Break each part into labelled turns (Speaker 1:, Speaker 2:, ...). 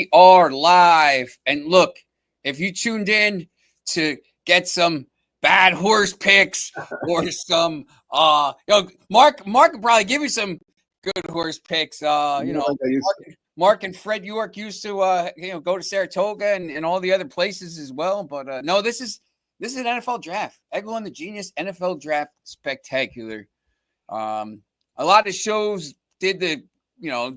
Speaker 1: We are live. And look, if you tuned in to get some bad horse picks or some Mark will probably give you some good horse picks. Mark and Fred York used to go to Saratoga and all the other places as well. But no, this is an NFL draft. Eckel and the Genius NFL Draft Spectacular. A lot of shows did the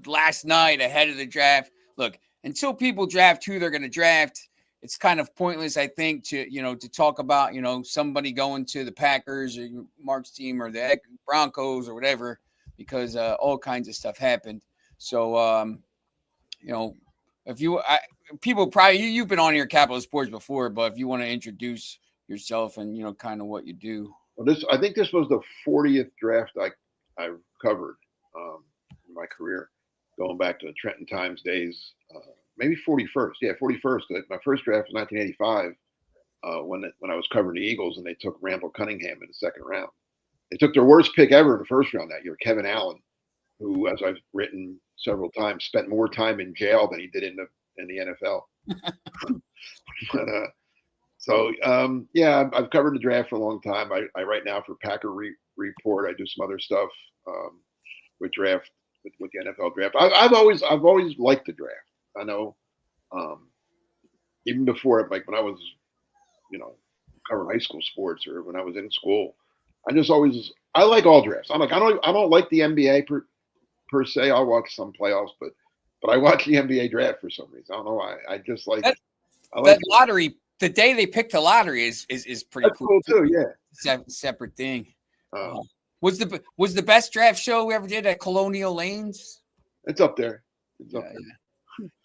Speaker 1: last night ahead of the draft. Look, until people draft who they're going to draft, it's kind of pointless, I think, to talk about somebody going to the Packers or Mark's team or the Broncos or whatever, because all kinds of stuff happened. So if people probably you've been on here Capital Sports before, but if you want to introduce yourself and kind of what you do.
Speaker 2: Well, I think this was the 40th draft I covered in my career, going back to the Trenton Times days. Maybe 41st. Yeah, 41st. My first draft was 1985 when I was covering the Eagles, and they took Randall Cunningham in the second round. They took their worst pick ever in the first round that year, Kevin Allen, who, as I've written several times, spent more time in jail than he did in the NFL. I've covered the draft for a long time. I write now for Packer Report. I do some other stuff with draft with the NFL draft. I've always liked the draft. I know, even before, like when I was, covering high school sports or when I was in school, I like all drafts. I don't like the NBA per se. I'll watch some playoffs, but I watch the NBA draft for some reason. I don't know why. I just like
Speaker 1: that lottery. The day they picked the lottery is pretty
Speaker 2: cool too. Yeah,
Speaker 1: separate thing. Was the best draft show we ever did at Colonial Lanes?
Speaker 2: It's up there. It's up there. Yeah.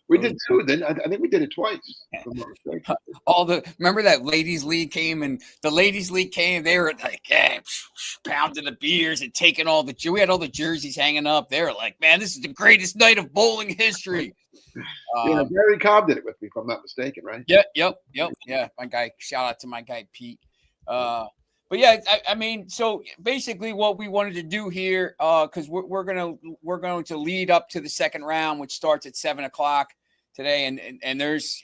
Speaker 2: We did two. Then I think we did it twice.
Speaker 1: Remember that ladies' league came, and the ladies' league came. They were like, pounding the beers and taking we had all the jerseys hanging up. They were like, man, this is the greatest night of bowling history.
Speaker 2: Gary Cobb did it with me, if I'm not mistaken, right?
Speaker 1: Yep. Yeah, my guy. Shout out to my guy Pete. But yeah, I mean, so basically, what we wanted to do here, because we're going to lead up to the second round, which starts at 7:00 today, and there's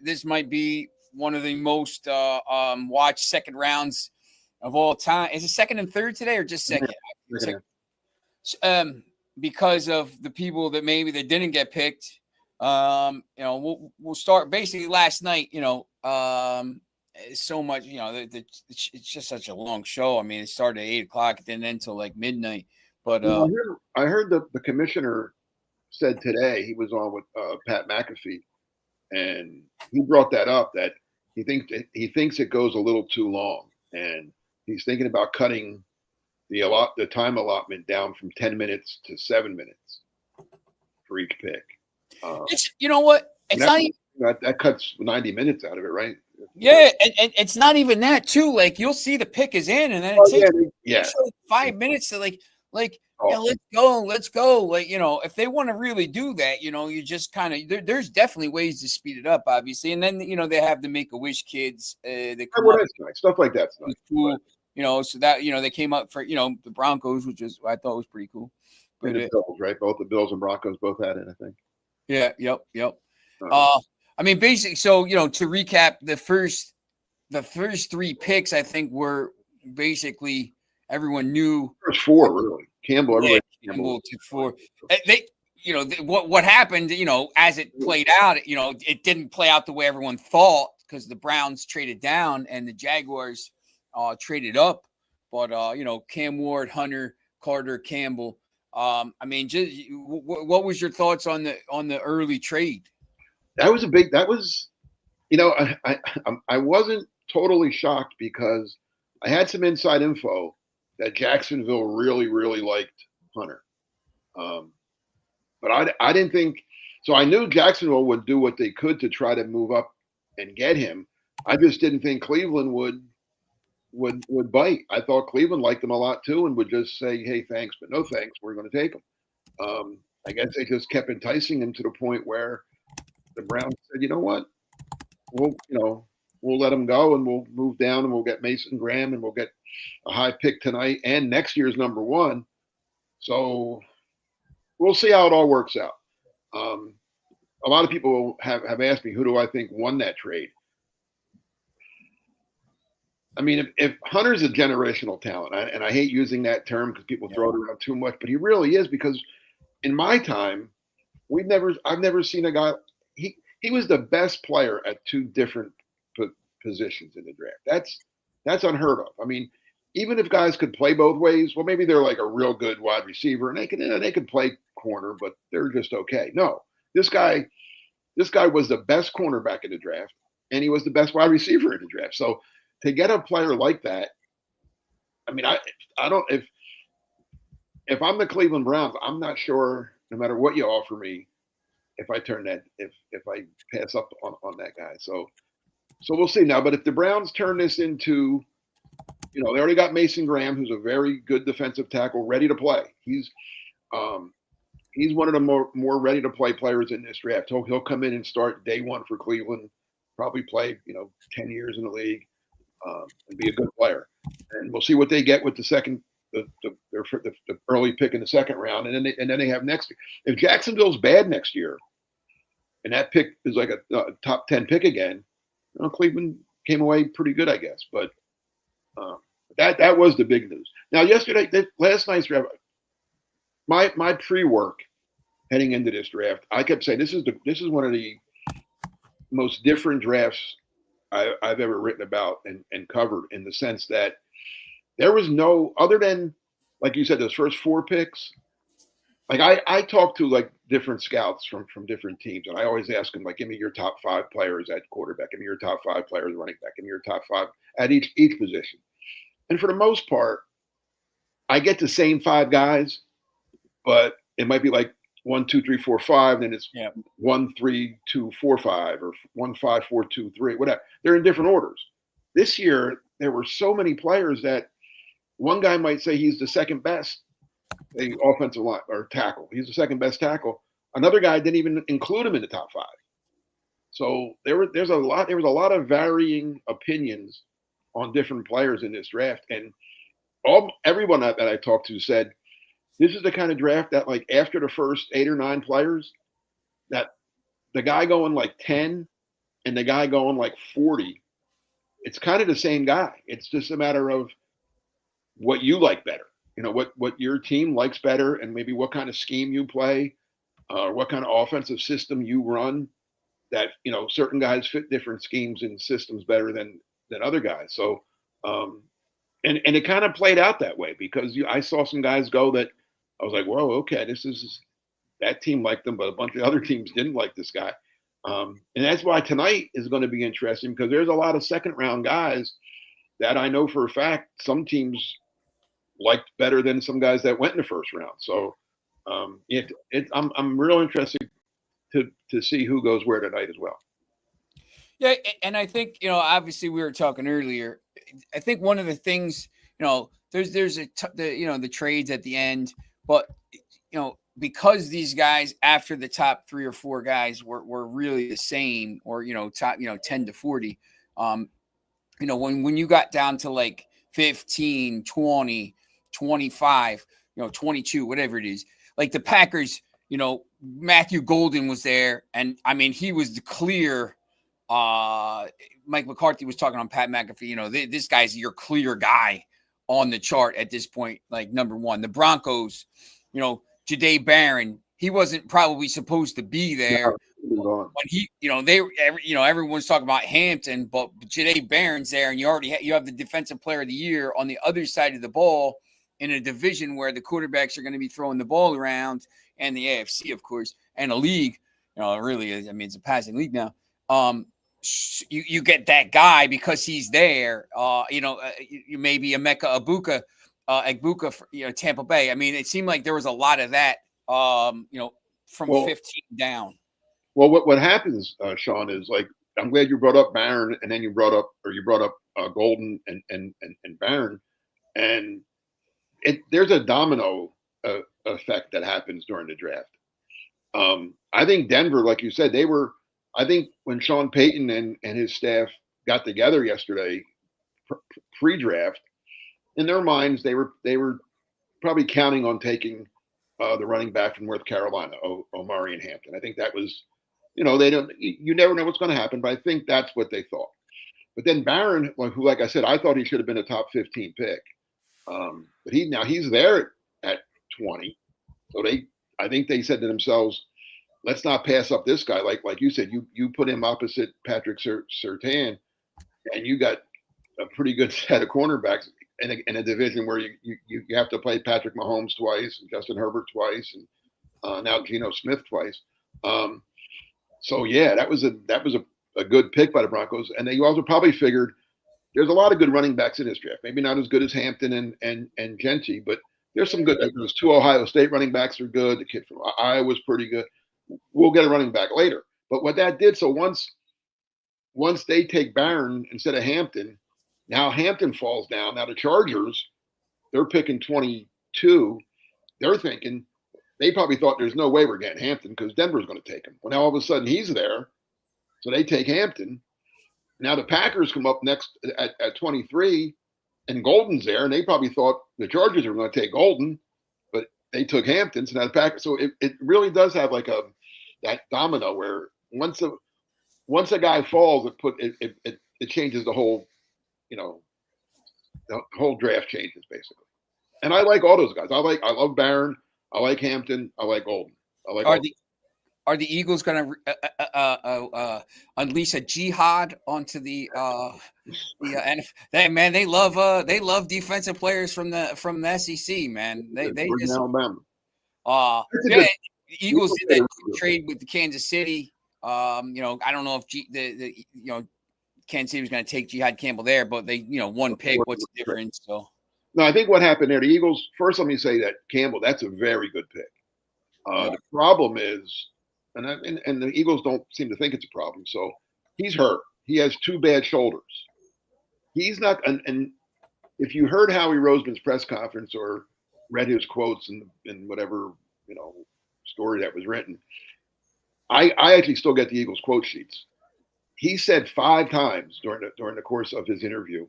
Speaker 1: this might be one of the most watched second rounds of all time. Is it second and third today, or just second? Because of the people that didn't get picked. We'll start basically last night. So much, it's just such a long show. I mean, it started at 8:00, it didn't end until like midnight. But
Speaker 2: I heard the commissioner said today, he was on with Pat McAfee, and he brought that up, that he thinks it goes a little too long, and he's thinking about cutting the time allotment down from 10 minutes to 7 minutes for each pick. That cuts 90 minutes out of it, right?
Speaker 1: Yeah, and it's not even that too. Like, you'll see the pick is in, and then it takes 5 minutes to let's go. Like, if they want to really do that, you just kind of there's definitely ways to speed it up, obviously. And then they have the Make-A-Wish kids. They come up,
Speaker 2: nice. Stuff like that's nice.
Speaker 1: Cool. So that they came up for the Broncos, which I thought was pretty cool.
Speaker 2: But the Bills, right? Both the Bills and Broncos both had it, I think.
Speaker 1: Yeah. Yep. I mean, basically, so to recap, the first three picks, I think, were basically everyone knew.
Speaker 2: First four, really. Campbell
Speaker 1: took four. What happened, as it played out, it didn't play out the way everyone thought, because the Browns traded down and the Jaguars traded up. But Cam Ward, Hunter, Carter, Campbell. I mean, just what was your thoughts on the early trade?
Speaker 2: I wasn't totally shocked, because I had some inside info that Jacksonville really, really liked Hunter. But I didn't think, so I knew Jacksonville would do what they could to try to move up and get him. I just didn't think Cleveland would bite. I thought Cleveland liked him a lot too, and would just say, hey, thanks, but no thanks, we're going to take him. I guess they just kept enticing him to the point where the Browns said, you know what, we'll let him go, and we'll move down, and we'll get Mason Graham, and we'll get a high pick tonight and next year's number one. So we'll see how it all works out. a lot of people have asked me, who do I think won that trade? I mean, if Hunter's a generational talent, and I hate using that term because people throw it around too much, but he really is, because in my time, I've never seen a guy. He was the best player at two different positions in the draft. That's unheard of. I mean, even if guys could play both ways, well, maybe they're like a real good wide receiver and they could play corner, but they're just okay. No, this guy was the best cornerback in the draft, and he was the best wide receiver in the draft. So to get a player like that, I mean, I don't if I'm the Cleveland Browns, I'm not sure, no matter what you offer me, if I turn that if I pass up on that guy. So we'll see now. But if the Browns turn this into, they already got Mason Graham, who's a very good defensive tackle, ready to play. He's one of the more ready to play players in this draft. He'll come in and start day one for Cleveland, probably play 10 years in the league, and be a good player. And we'll see what they get with the early pick in the second round, and then they have next. If Jacksonville's bad next year, and that pick is like a top 10 pick again, Cleveland came away pretty good, I guess. But that was the big news. Now, last night's draft, my pre-work heading into this draft, I kept saying this is one of the most different drafts I've ever written about and covered, in the sense that there was no, other than, like you said, those first four picks. Like I talked to like different scouts from different teams, and I always ask them, like, give me your top 5 players at quarterback, give me your top 5 players running back, give me your top 5 at each position. And for the most part, I get the same 5 guys, but it might be like 1, 2, 3, 4, 5. Then it's 1, 3, 2, 4, 5, or 1, 5, 4, 2, 3, whatever. They're in different orders. This year, there were so many players that one guy might say he's the second best offensive line or tackle. He's the second best tackle. Another guy didn't even include him in the top 5. So there was a lot of varying opinions on different players in this draft, and everyone that I talked to said this is the kind of draft that, like, after the first 8 or 9 players, that the guy going like 10 and the guy going like 40, it's kind of the same guy. It's just a matter of what you like better. What your team likes better, and maybe what kind of scheme you play, or what kind of offensive system you run. That certain guys fit different schemes and systems better than other guys. So, and it kind of played out that way, because I saw some guys go that I was like, whoa, okay, that team liked them, but a bunch of other teams didn't like this guy. And that's why tonight is going to be interesting, because there's a lot of second round guys that I know for a fact some teams liked better than some guys that went in the first round. So I'm real interested to see who goes where tonight as well.
Speaker 1: Yeah, and I think obviously we were talking earlier. I think one of the things there's the trades at the end, but because these guys after the top 3 or 4 guys were really the same, or top 10 to 40. When you got down to like 15, 20, 25, 22, whatever it is, like the Packers, Matthew Golden was there. And I mean, he was the clear, Mike McCarthy was talking on Pat McAfee, this guy's your clear guy on the chart at this point, like number 1. The Broncos, Jahdae Barron, he wasn't probably supposed to be there. When he, everyone's talking about Hampton, but Jahdae Barron's there, and you have the defensive player of the year on the other side of the ball in a division where the quarterbacks are going to be throwing the ball around, and the AFC, of course, and a league, really is. I mean, it's a passing league now. You get that guy because he's there. You maybe Emeka Egbuka for Tampa Bay. I mean, it seemed like there was a lot of that. From 15 down.
Speaker 2: Well, what happens, Sean, is, like, I'm glad you brought up Barron, and then you brought up Golden and Barron, and there's a domino effect that happens during the draft. I think Denver, like you said, I think when Sean Payton and his staff got together yesterday, pre-draft, in their minds they were probably counting on taking the running back from North Carolina, Omarion Hampton. I think that was they don't. You never know what's going to happen, but I think that's what they thought. But then Barron, who, like I said, I thought he should have been a top 15 pick. But he's there at 20. So I think they said to themselves, let's not pass up this guy. Like you said, you put him opposite Patrick Surtain, and you got a pretty good set of cornerbacks in a division where you have to play Patrick Mahomes twice and Justin Herbert twice and now Geno Smith twice. So yeah, that was a good pick by the Broncos, and they also probably figured there's a lot of good running backs in this draft. Maybe not as good as Hampton and Genty, but there's some good. Those two Ohio State running backs are good. The kid from Iowa was pretty good. We'll get a running back later. But what that did, so once they take Barron instead of Hampton, now Hampton falls down. Now the Chargers, they're picking 22. They're thinking, they probably thought there's no way we're getting Hampton because Denver's going to take him. Well, now all of a sudden he's there. So they take Hampton. Now the Packers come up next at 23, and Golden's there, and they probably thought the Chargers were going to take Golden, but they took Hampton. So now the Packers. So it really does have like that domino where once a guy falls, it changes the whole, the whole draft changes basically. And I like all those guys. I love Barron. I like Hampton. I like Golden. I like.
Speaker 1: Are the Eagles going to unleash a jihad onto the NFL? Man, they love defensive players from the SEC. Man, they just
Speaker 2: Alabama.
Speaker 1: The Eagles did that trade with the Kansas City. I don't know if Kansas City was going to take Jihad Campbell there, but they one pick. What's the difference? So
Speaker 2: no, I think what happened there, the Eagles. First, let me say that Campbell, that's a very good pick. The problem is. And the Eagles don't seem to think it's a problem. So he's hurt. He has two bad shoulders. He's not. And if you heard Howie Roseman's press conference or read his quotes in whatever story that was written, I actually still get the Eagles quote sheets. He said 5 times during the course of his interview,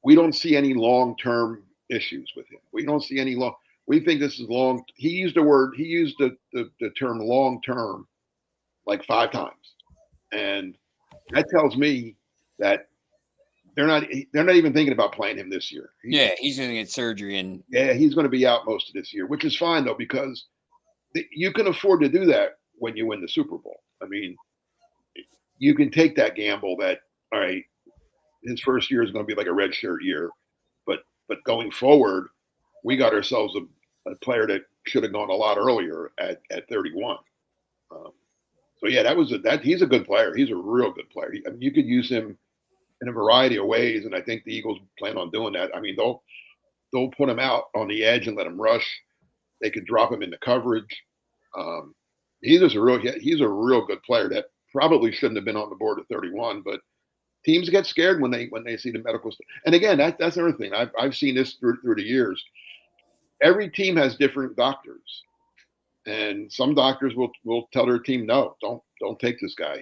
Speaker 2: we don't see any long-term issues with him. We don't see any long. We think this is long. He used the term long term like 5 times. And that tells me that they're not even thinking about playing him this year.
Speaker 1: He's going to get surgery and
Speaker 2: he's going to be out most of this year, which is fine though, because you can afford to do that when you win the Super Bowl. I mean, you can take that gamble that, all right, his first year is going to be like a redshirt year, but going forward, we got ourselves a player that should have gone a lot earlier at 31. So yeah, he's a good player. He's a real good player. I mean, you could use him in a variety of ways, and I think the Eagles plan on doing that. I mean, they'll put him out on the edge and let him rush. They could drop him into coverage. He's a real good player that probably shouldn't have been on the board at 31, but teams get scared when they see the medical stuff. And again, that's another thing. I've seen this through the years. Every team has different doctors, and some doctors will tell their team, no, don't take this guy.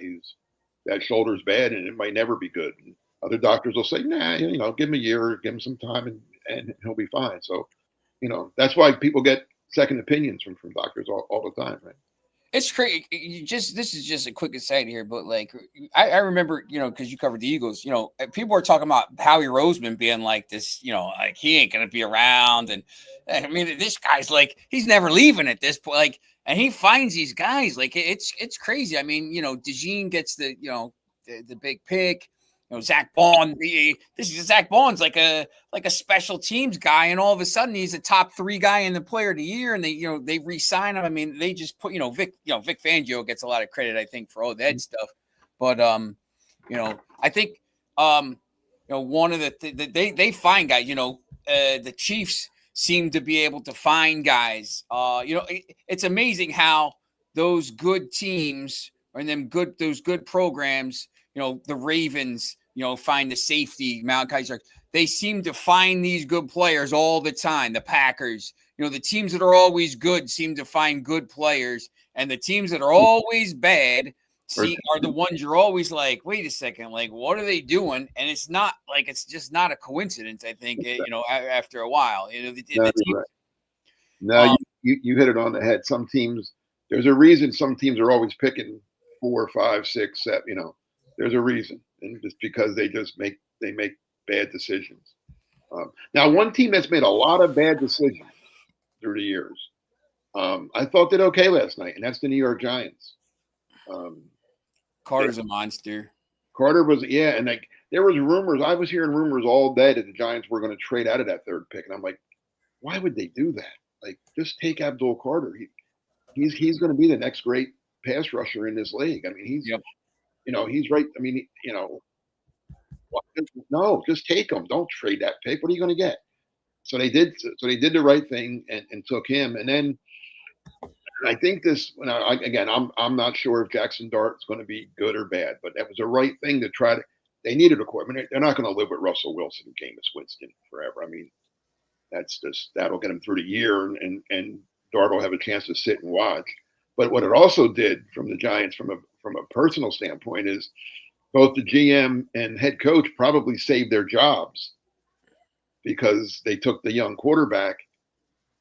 Speaker 2: That shoulder's bad and it might never be good. And other doctors will say, nah, give him a year, give him some time, and he'll be fine. So, that's why people get second opinions from doctors all the time, right?
Speaker 1: It's crazy. This is just a quick aside here, but like I remember, because you covered the Eagles, people were talking about Howie Roseman being like this, like he ain't gonna be around, and I mean this guy's like he's never leaving at this point, like, and he finds these guys like it's crazy. I mean, DeJean gets the big pick. Zach Bond. Zach Bond's like a special teams guy, and all of a sudden he's a top 3 guy in the Player of the Year, and they re-sign him. I mean, they just put Vic Fangio gets a lot of credit, I think, for all that stuff. But I think one of they find guys. The Chiefs seem to be able to find guys. It's amazing how those good teams and those good programs. The Ravens, find the safety, Malachi Starks. They seem to find these good players all the time. The Packers, the teams that are always good seem to find good players. And the teams that are always bad are the ones you're always like, wait a second, like, what are they doing? And it's not like, it's just not a coincidence, I think, after a while. The teams,
Speaker 2: right. No, you hit it on the head. Some teams, there's a reason some teams are always picking 4, 5, 6, 7. There's a reason, and just because they make bad decisions. Now, one team that's made a lot of bad decisions through the years, I thought did okay last night, and that's the New York Giants.
Speaker 1: Carter's a monster.
Speaker 2: Carter was, yeah, and like there was rumors. I was hearing rumors all day that the Giants were going to trade out of that third pick, and I'm like, why would they do that? Like, just take Abdul Carter. He's going to be the next great pass rusher in this league. I mean,
Speaker 1: Yep.
Speaker 2: he's right. I mean, no, just take him. Don't trade that pick. What are you going to get? So they did. So they did the right thing and took him. And then I think this. Again, I'm not sure if Jackson Dart's going to be good or bad, but that was the right thing to try to. They needed a quarterback. I mean, they're not going to live with Russell Wilson and Jameis Winston forever. I mean, that'll get him through the year, and Dart will have a chance to sit and watch. But what it also did from the Giants, from a personal standpoint, is both the GM and head coach probably saved their jobs because they took the young quarterback.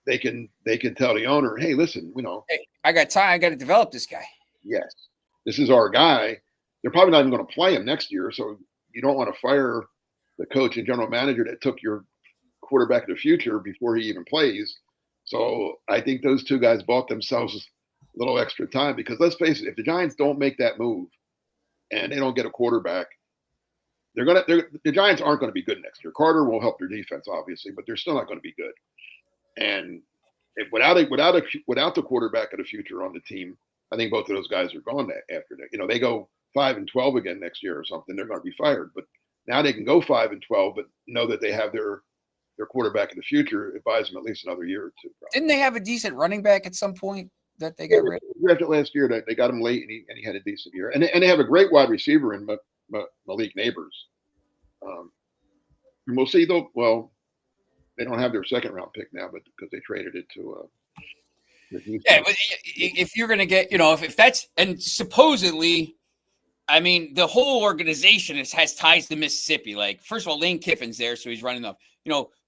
Speaker 2: They can tell the owner, hey, listen,
Speaker 1: hey, I got time. I got to develop this guy.
Speaker 2: Yes, this is our guy. They're probably not even going to play him next year, so you don't want to fire the coach and general manager that took your quarterback of the future before he even plays. So I think those two guys bought themselves a little extra time because let's face it, if the Giants don't make that move and they don't get a quarterback, the Giants aren't going to be good next year. Carter will help their defense, obviously, but they're still not going to be good. And without the quarterback of the future on the team, I think both of those guys are gone after that. They go 5-12 again next year or something, they're going to be fired. But now they can go 5-12, but know that they have their quarterback in the future. It buys them at least another year or two. Probably.
Speaker 1: Didn't they have a decent running back at some point that they got rid of?
Speaker 2: Drafted last year, they got him late, and he had a decent year. And they have a great wide receiver in Malik Neighbors. And we'll see though. Well, they don't have their second round pick now, but because they traded it to.
Speaker 1: Yeah, but if you're going to get, if that's, and supposedly, I mean, the whole organization has ties to Mississippi. Like, first of all, Lane Kiffin's there, so he's running up.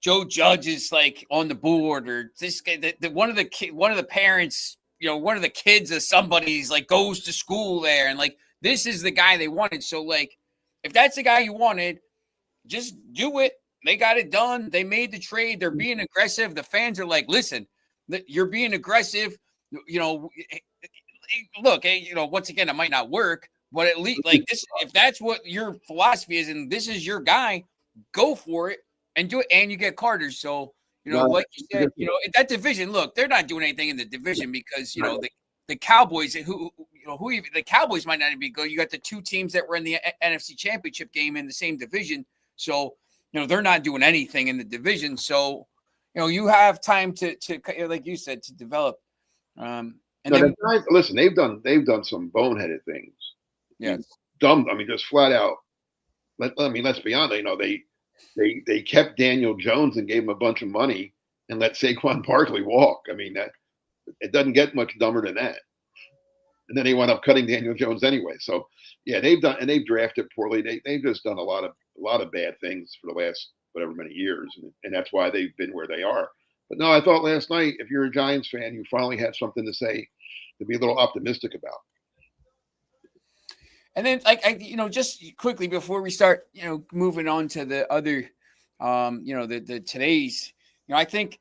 Speaker 1: Joe Judge is like on the board, or this guy, one of the parents, one of the kids of somebody's like goes to school there, and like this is the guy they wanted. So like, if that's the guy you wanted, just do it. They got it done. They made the trade. They're being aggressive. The fans are like, listen, you're being aggressive. Look, once again, it might not work, but at least like this, if that's what your philosophy is, and this is your guy, go for it and do it. And you get Carter. So, like you said, that division, look, they're not doing anything in the division because, the Cowboys, the Cowboys might not even be good. You got the two teams that were in the NFC Championship game in the same division. So, they're not doing anything in the division. So, you have time to like you said, to develop. And then,
Speaker 2: guys, listen, they've done some boneheaded things.
Speaker 1: Yeah,
Speaker 2: dumb. I mean, just flat out. Let's be honest. They kept Daniel Jones and gave him a bunch of money and let Saquon Barkley walk. I mean, that it doesn't get much dumber than that. And then they wound up cutting Daniel Jones anyway. So yeah, they've drafted poorly. They've just done a lot of bad things for the last whatever many years, and that's why they've been where they are. But no, I thought last night, if you're a Giants fan, you finally had something to say, to be a little optimistic about.
Speaker 1: And then, like, just quickly before we start, moving on to the other, the today's, I think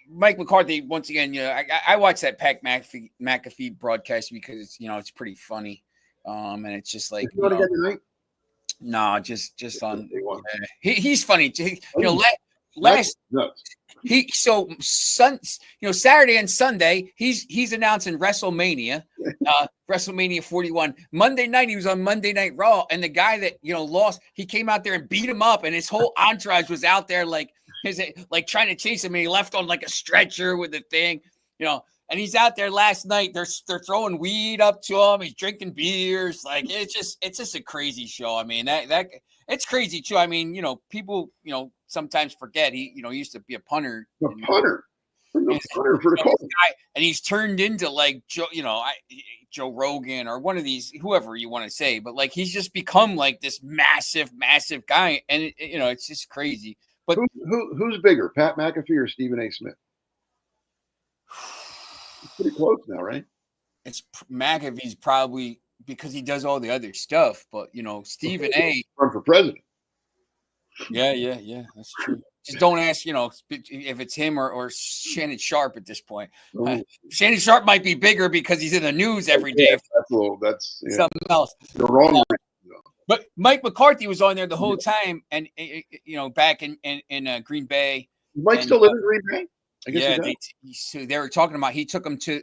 Speaker 1: Mike McCarthy, once again, I watched that Pat McAfee broadcast because it's pretty funny. And it's just like, no, just on, he's funny. Saturday and Sunday, he's announcing WrestleMania, WrestleMania 41. Monday night, he was on Monday Night Raw, and the guy that lost, he came out there and beat him up, and his whole entourage was out there like trying to chase him, and he left on like a stretcher with the thing, and he's out there last night. They're throwing weed up to him. He's drinking beers. Like it's just a crazy show. I mean, that it's crazy too. I mean, people, sometimes forget he used to be a punter.
Speaker 2: Punter for the Colts.
Speaker 1: And he's turned into like Joe Rogan or one of these, whoever you want to say, but like he's just become like this massive guy, and it's just crazy. But
Speaker 2: who's bigger, Pat McAfee or Stephen A. Smith? It's pretty close now, right?
Speaker 1: It's McAfee's probably because he does all the other stuff. But Stephen A.
Speaker 2: Run for president.
Speaker 1: Yeah. That's true. Just don't ask, if it's him or Shannon Sharp at this point. Shannon Sharp might be bigger because he's in the news every day.
Speaker 2: That's
Speaker 1: something else.
Speaker 2: The wrong.
Speaker 1: But Mike McCarthy was on there the whole time, and back in Green Bay.
Speaker 2: Mike still live in Green Bay? I guess
Speaker 1: they were talking about he took him to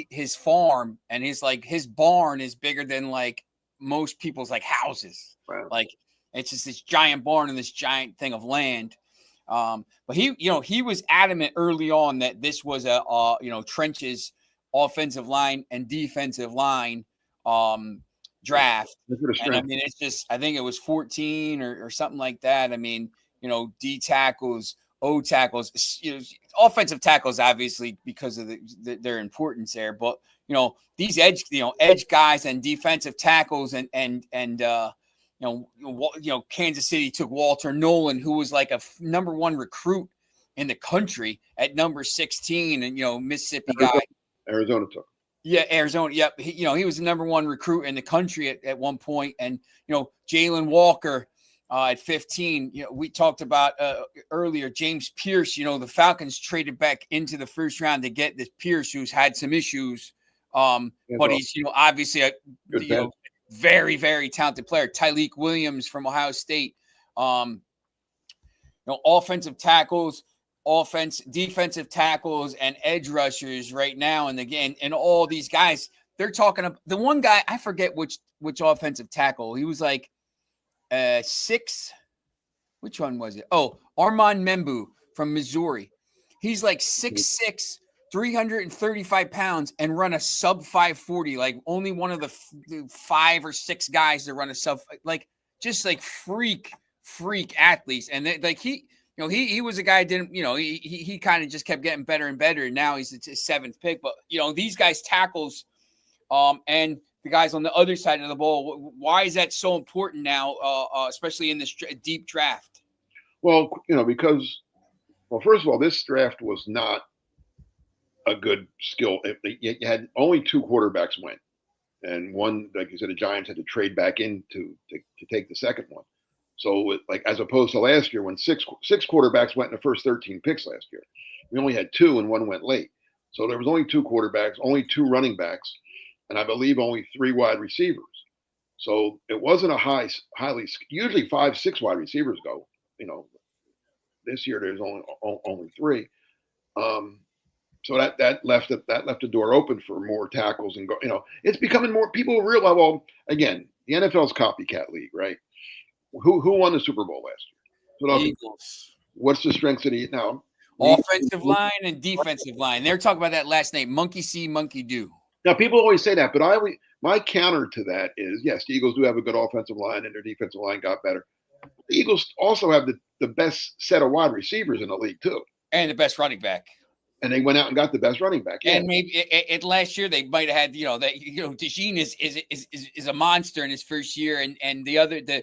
Speaker 1: his farm, and his barn is bigger than like most people's like houses.
Speaker 2: Wow.
Speaker 1: Like it's just this giant barn and this giant thing of land. But he was adamant early on that this was a trenches, offensive line and defensive line draft. And I mean, it's just, I think it was 14 or something like that. I mean, D tackles, O tackles, offensive tackles, obviously because of their importance there. But these edge guys and defensive tackles and Kansas City took Walter Nolan, who was like a number 1 recruit in the country at number 16, and Mississippi guy.
Speaker 2: Arizona took.
Speaker 1: Yeah, Arizona. Yep. He was the number 1 recruit in the country at one point. And, Jalen Walker at 15, we talked about earlier, James Pierce, the Falcons traded back into the first round to get this Pierce, who's had some issues. But he's, obviously a very, very talented player. Tyleek Williams from Ohio State. Offensive tackles, defensive tackles, and edge rushers right now. And again, and all these guys, they're talking about the one guy, I forget which offensive tackle. He was like 6. Which one was it? Oh, Armand Membu from Missouri. He's like 6'6", 335 pounds, and run a sub 540. Like only one of the 5 or 6 guys that run a sub, like just like freak athletes. And he was a guy didn't, he kind of just kept getting better and better. And now he's his 7th pick. But, these guys tackles and the guys on the other side of the ball, why is that so important now, especially in this deep draft?
Speaker 2: Well, because, first of all, this draft was not a good skill. You had only 2 quarterbacks went. And one, like you said, the Giants had to trade back in to take the second one. So, as opposed to last year when six quarterbacks went in the first 13 picks last year, we only had 2 and one went late. So there was only 2 quarterbacks, only 2 running backs, and I believe only 3 wide receivers. So it wasn't a highly usually 5, 6 wide receivers go. This year there's only 3. So that left the door open for more tackles and go. It's becoming more people realize. Well, again, the NFL's copycat league, right? Who won the Super Bowl last year? So
Speaker 1: Eagles.
Speaker 2: What's the strengths of the now?
Speaker 1: Offensive line and defensive line. They're talking about that last name, monkey see, monkey do.
Speaker 2: Now people always say that, but my counter to that is yes, the Eagles do have a good offensive line and their defensive line got better. The Eagles also have the best set of wide receivers in the league too,
Speaker 1: and the best running back.
Speaker 2: And they went out and got the best running back. Yeah.
Speaker 1: And maybe last year they might have had, DeJean is a monster in his first year, and the other the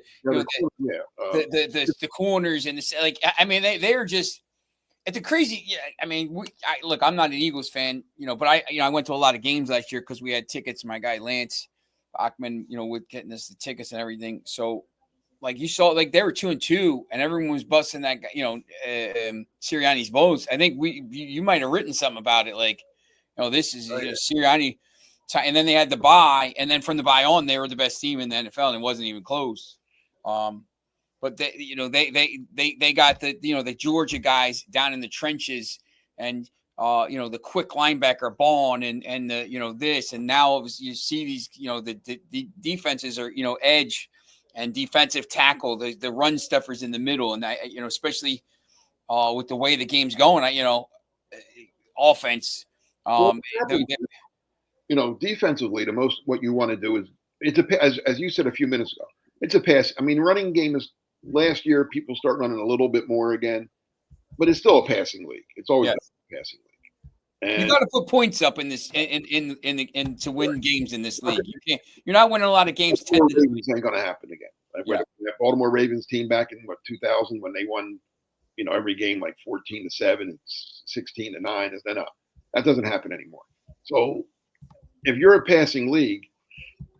Speaker 1: corners and they are just it's a crazy. Yeah, I mean, look, I'm not an Eagles fan, but I went to a lot of games last year because we had tickets. My guy Lance Bachman, with getting us the tickets and everything. So, like you saw, like they were 2-2, and everyone was busting that guy, Sirianni's balls. I think you might have written something about it, like, this is Sirianni, and then they had the bye, and then from the bye on, they were the best team in the NFL, and it wasn't even close. But they got the Georgia guys down in the trenches, and the quick linebacker Bond and the this, and now you see these the defenses are edge and defensive tackle, the run stuffers in the middle, and especially with the way the game's going, offense.
Speaker 2: Defensively, the most what you want to do is as you said a few minutes ago, it's a pass. I mean, running game is last year people start running a little bit more again, but it's still a passing league. It's always a passing league. And
Speaker 1: you got to put points up in this in to win games in this league. You're not winning a lot of games.
Speaker 2: Ravens ain't going to happen again. That Baltimore Ravens team back in 2000 when they won, every game like 14-7 and 16-9. That doesn't happen anymore. So if you're a passing league,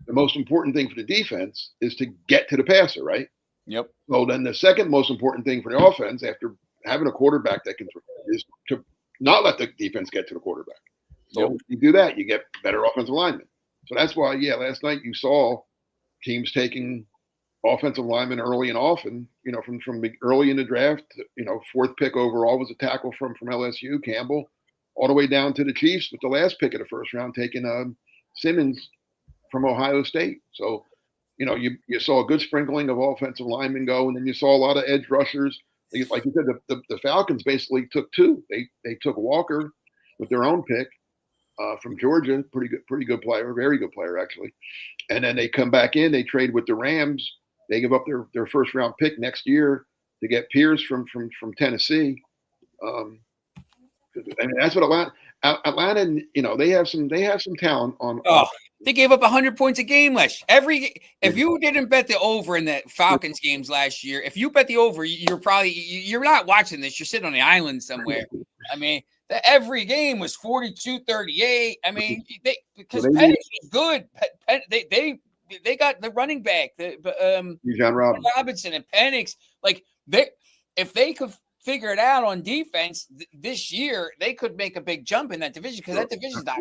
Speaker 2: the most important thing for the defense is to get to the passer, right?
Speaker 1: Yep.
Speaker 2: So then the second most important thing for the offense after having a quarterback that can throw is to not let the defense get to the quarterback. So
Speaker 1: Yep.
Speaker 2: if you do that, you get better offensive linemen. So that's why, yeah, last night you saw teams taking offensive linemen early and often, from early in the draft, fourth pick overall was a tackle from LSU, Campbell, all the way down to the Chiefs with the last pick of the first round taking Simmons from Ohio State. So, you saw a good sprinkling of offensive linemen go, and then you saw a lot of edge rushers. Like you said, the Falcons basically took two. They took Walker with their own pick from Georgia, pretty good player, very good player actually. And then they come back in, they trade with the Rams. They give up their first round pick next year to get Pierce from Tennessee. I mean, that's what Atlanta, they have some talent on.
Speaker 1: Oh, they gave up 100 points a game last year. If you didn't bet the over in the Falcons games last year, if you bet the over, you're not watching this. You're sitting on the island somewhere. I mean, every game was 42-38. I mean, because Penix was good. They got the running back,
Speaker 2: John
Speaker 1: Robinson and Penix. Like if they could figure it out on defense this year, they could make a big jump in that division because that division's not,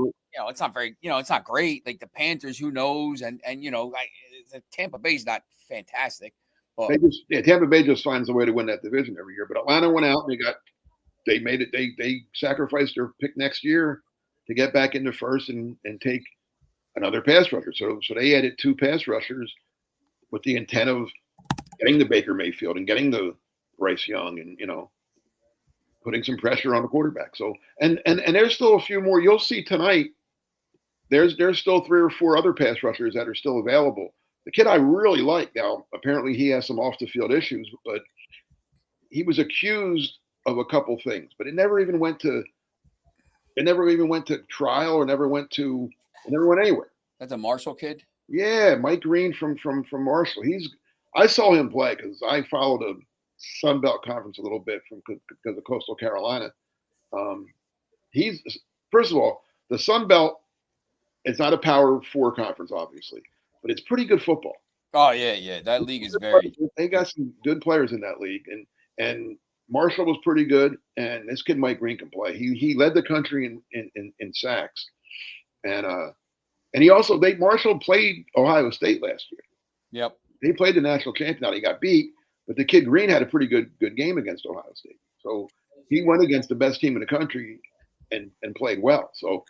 Speaker 1: it's not very, it's not great. Like the Panthers, who knows, and the Tampa Bay's not fantastic. But
Speaker 2: Tampa Bay just finds a way to win that division every year. But Atlanta went out and they made it. They sacrificed their pick next year to get back into first and take another pass rusher. So they added two pass rushers with the intent of getting the Baker Mayfield and getting the Bryce Young and putting some pressure on the quarterback. So and there's still a few more. You'll see tonight. There's still 3 or 4 other pass rushers that are still available. The kid I really like now. Apparently he has some off the field issues, but he was accused of a couple things, but it never even went to trial or never went anywhere.
Speaker 1: That's a Marshall kid.
Speaker 2: Yeah, Mike Green from Marshall. I saw him play because I followed a Sun Belt Conference a little bit because of Coastal Carolina. He's first of all, the Sun Belt. It's not a Power 4 conference, obviously, but it's pretty good football.
Speaker 1: Oh yeah. That league is very.
Speaker 2: They got some good players in that league, and Marshall was pretty good, and this kid Mike Green can play. He led the country in sacks, and he also Marshall played Ohio State last year.
Speaker 1: Yep.
Speaker 2: They played the national champion. Now he got beat, but the kid Green had a pretty good game against Ohio State. So he went against the best team in the country and played well. So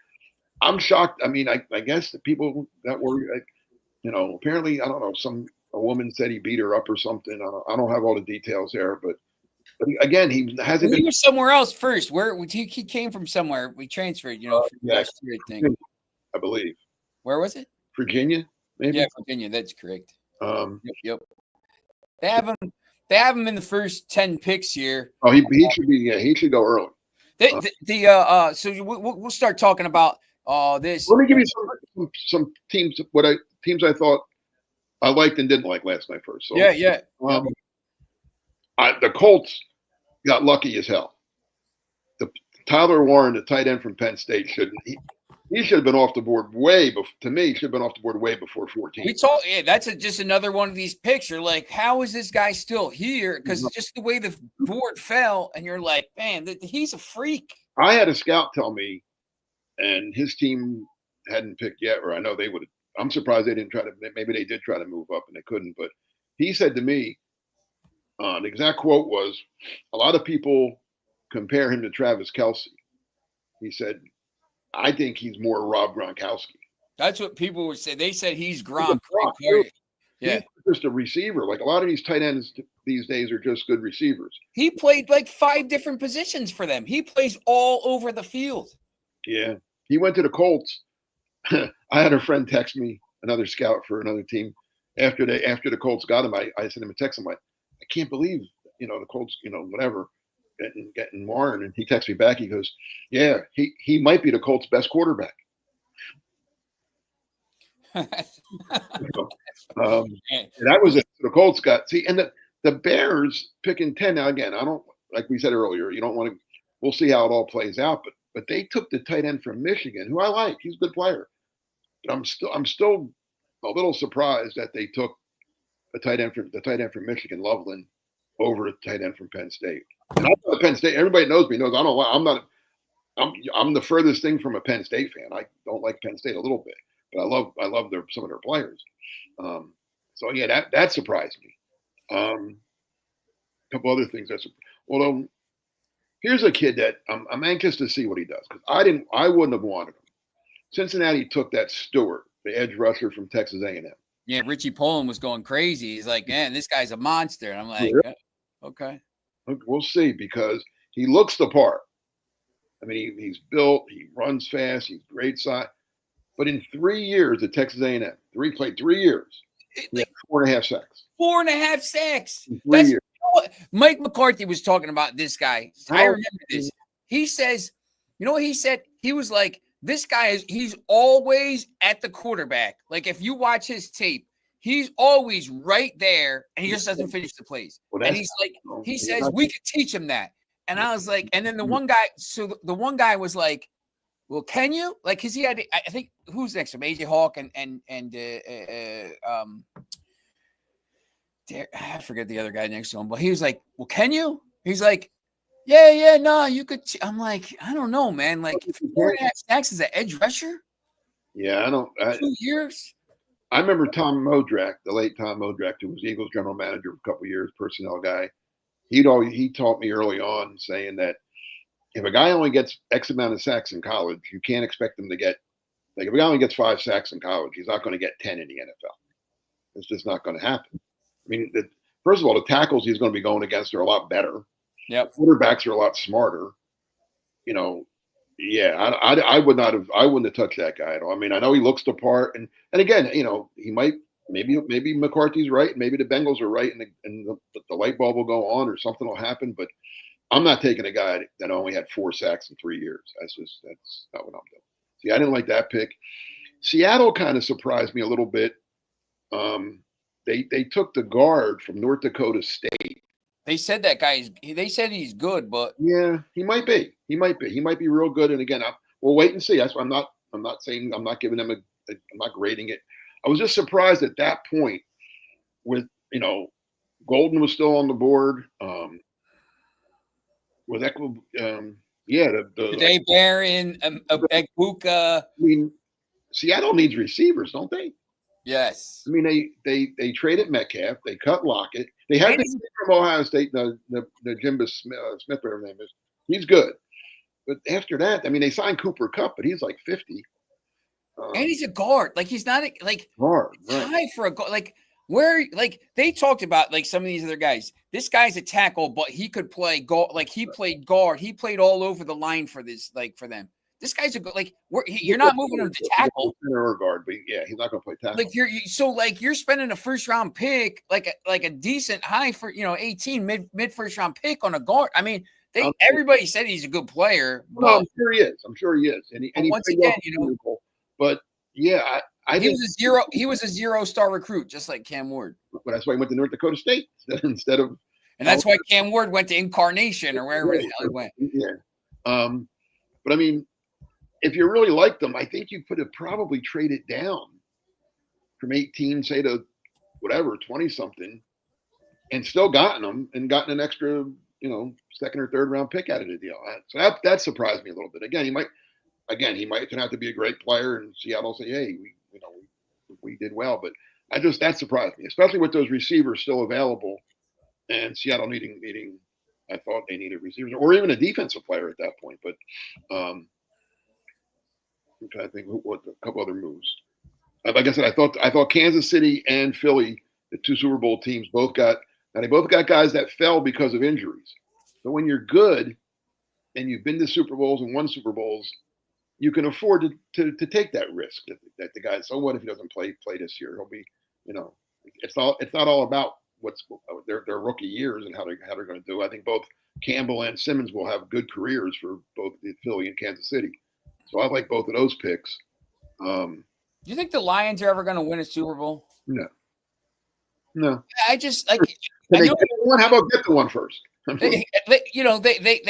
Speaker 2: I'm shocked. I mean, I guess the people that were, apparently, I don't know, a woman said he beat her up or something. I don't have all the details there, but again, he hasn't.
Speaker 1: He was somewhere else first. Where he came from? Somewhere we transferred. Last year, I think.
Speaker 2: I believe.
Speaker 1: Where was it?
Speaker 2: Virginia, maybe.
Speaker 1: Yeah, Virginia. That's correct.
Speaker 2: Yep.
Speaker 1: They have him in the first 10 picks here.
Speaker 2: Oh, he should be. Yeah, he should go early.
Speaker 1: So we'll start talking about this.
Speaker 2: Let me give you some teams. Teams I thought I liked and didn't like last night first. So,
Speaker 1: yeah.
Speaker 2: The Colts got lucky as hell. Tyler Warren, the tight end from Penn State, he should have been off the board to me, should have been off the board way before 14.
Speaker 1: That's just another one of these picks. You're like, how is this guy still here? Because just the way the board fell, and you're like, man, he's a freak.
Speaker 2: I had a scout tell me, and his team hadn't picked yet, or I know they would have. I'm surprised they didn't try to. Maybe they did try to move up and they couldn't. But he said to me, the exact quote was, a lot of people compare him to Travis Kelce. He said, I think he's more Rob Gronkowski.
Speaker 1: That's what people would say. They said he's Gronk.
Speaker 2: Yeah. He's just a receiver. Like a lot of these tight ends these days are just good receivers.
Speaker 1: He played like 5 different positions for them. He plays all over the field.
Speaker 2: Yeah. He went to the Colts. I had a friend text me, another scout for another team. After the Colts got him, I sent him a text. I'm like, I can't believe, the Colts, whatever, getting Warren. And he texts me back. He goes, yeah, he might be the Colts' best quarterback. That was it. The Colts and the Bears picking 10. Now, again, I don't, like we said earlier, you don't want to, we'll see how it all plays out. But they took the tight end from Michigan, who I like. He's a good player. But I'm still a little surprised that they took the tight end from Michigan, Loveland, over the tight end from Penn State. And I'm not Penn State. Everybody knows me. Knows I don't. I'm not. I'm the furthest thing from a Penn State fan. I don't like Penn State a little bit, but I love some of their players. So yeah, that surprised me. A couple other things although here's a kid that I'm anxious to see what he does because I wouldn't have wanted him. Cincinnati took that Stewart, the edge rusher from Texas A&M.
Speaker 1: Yeah, Richie Poland was going crazy. He's like, man, this guy's a monster. And I'm like, okay.
Speaker 2: We'll see because he looks the part. I mean, he's built, he runs fast, he's great size. But in 3 years at Texas A&M, played 3 years, he had 4.5 sacks.
Speaker 1: 4.5 sacks.
Speaker 2: In 3 years.
Speaker 1: You know what? Mike McCarthy was talking about this guy. I remember this. He says, you know what he said? He was like, this guy he's always at the quarterback. Like if you watch his tape, he's always right there and he just doesn't finish the plays. Well, and he's like, he says, we could teach him that. And I was like, and then the one guy was like, well, can you? Like, cause he had, I think who's next to him? AJ Hawk I forget the other guy next to him, but he was like, well, can you? He's like, yeah, no, you could. I'm like, I don't know, man. Like 4.5 sacks as an edge rusher.
Speaker 2: Yeah,
Speaker 1: 2 years.
Speaker 2: I remember Tom Modrak, the late Tom Modrak, who was Eagles general manager for a couple of years, personnel guy. He taught me early on saying that if a guy only gets X amount of sacks in college, you can't expect him to get if a guy only gets 5 sacks in college, he's not going to get 10 in the NFL. It's just not going to happen. I mean, first of all, the tackles he's going to be going against are a lot better.
Speaker 1: Yep.
Speaker 2: Quarterbacks are a lot smarter. You know, yeah, I wouldn't have touched that guy at all. I mean, I know he looks the part, and again, you know, he might maybe McCarthy's right, maybe the Bengals are right, and the light bulb will go on or something will happen. But I'm not taking a guy that only had 4 sacks in 3 years. That's not what I'm doing. See, I didn't like that pick. Seattle kind of surprised me a little bit. They took the guard from North Dakota State.
Speaker 1: They said they said he's good, but
Speaker 2: yeah, he might be. He might be real good. And again, we'll wait and see. That's why I'm not saying I'm not giving them I'm not grading it. I was just surprised at that point with, you know, Golden was still on the board. With Eckel,
Speaker 1: Dave Barron, Egbuka.
Speaker 2: I mean, Seattle needs receivers, don't they?
Speaker 1: Yes.
Speaker 2: I mean, they traded Metcalf. They cut Lockett. They have the kid from Ohio State, the Jimba Smith, whatever his name is. He's good. But after that, I mean, they signed Cooper Kupp, but he's like 50.
Speaker 1: And he's a guard. Like he's not
Speaker 2: guard.
Speaker 1: High for a guard. Like where, like they talked about like some of these other guys. This guy's a tackle, but he could play guard. Like he played guard. He played all over the line for this. Like for them. This guy's a good. Like you're not moving him to tackle
Speaker 2: or guard, but yeah, he's not going to play tackle.
Speaker 1: Like you're spending a first round pick, like a decent high for 18 mid first round pick on a guard. I mean, everybody said he's a good player.
Speaker 2: No, I'm sure he is. And
Speaker 1: once again,
Speaker 2: but yeah,
Speaker 1: he was a 0-star recruit, just like Cam Ward.
Speaker 2: But that's why he went to North Dakota State instead of.
Speaker 1: And that's why Cam Ward went to Incarnation or wherever the hell he went.
Speaker 2: Yeah. But I mean, if you really liked them, I think you could have probably traded down from 18, say to whatever, 20 something, and still gotten them and gotten an extra, second or third round pick out of the deal. So that surprised me a little bit. Again, he might turn out to be a great player, and Seattle say, hey, we did well. But that surprised me, especially with those receivers still available, and Seattle needing. I thought they needed receivers or even a defensive player at that point. But I'm trying to think what a couple other moves. Like I said, I thought Kansas City and Philly, the 2 Super Bowl teams, they both got guys that fell because of injuries. But when you're good and you've been to Super Bowls and won Super Bowls, you can afford to take that risk that the guy. So what if he doesn't play this year? He'll be, it's not all about what's their rookie years and how they're going to do. I think both Campbell and Simmons will have good careers for both Philly and Kansas City. So I like both of those picks.
Speaker 1: Do you think the Lions are ever going to win a Super Bowl?
Speaker 2: No.
Speaker 1: I just like.
Speaker 2: How about get the one first?
Speaker 1: They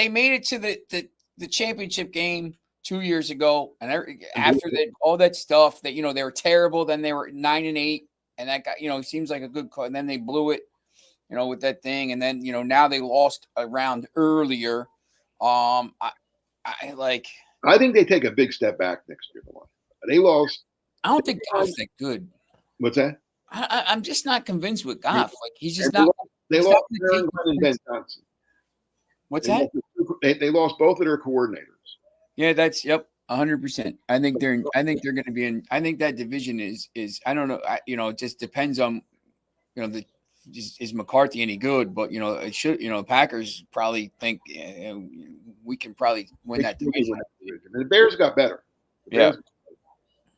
Speaker 1: made it to the championship game 2 years ago, and after that, all that stuff that they were terrible. Then they were 9-8, and that got seems like a good call. And then they blew it, with that thing. And then now they lost a round earlier. I like.
Speaker 2: I think they take a big step back next year. They lost.
Speaker 1: I don't think Goff's that good.
Speaker 2: What's that?
Speaker 1: I'm just not convinced with Goff. Like he's just
Speaker 2: they
Speaker 1: not.
Speaker 2: They lost Aaron Glenn and Ben Johnson.
Speaker 1: What's that?
Speaker 2: They lost both of their coordinators.
Speaker 1: Yeah, that's 100%. I think they're going to be in. I think that division is. I don't know. It just depends on, is McCarthy any good? But it should. Packers probably think we can probably win that division.
Speaker 2: And the Bears got better.
Speaker 1: Yeah.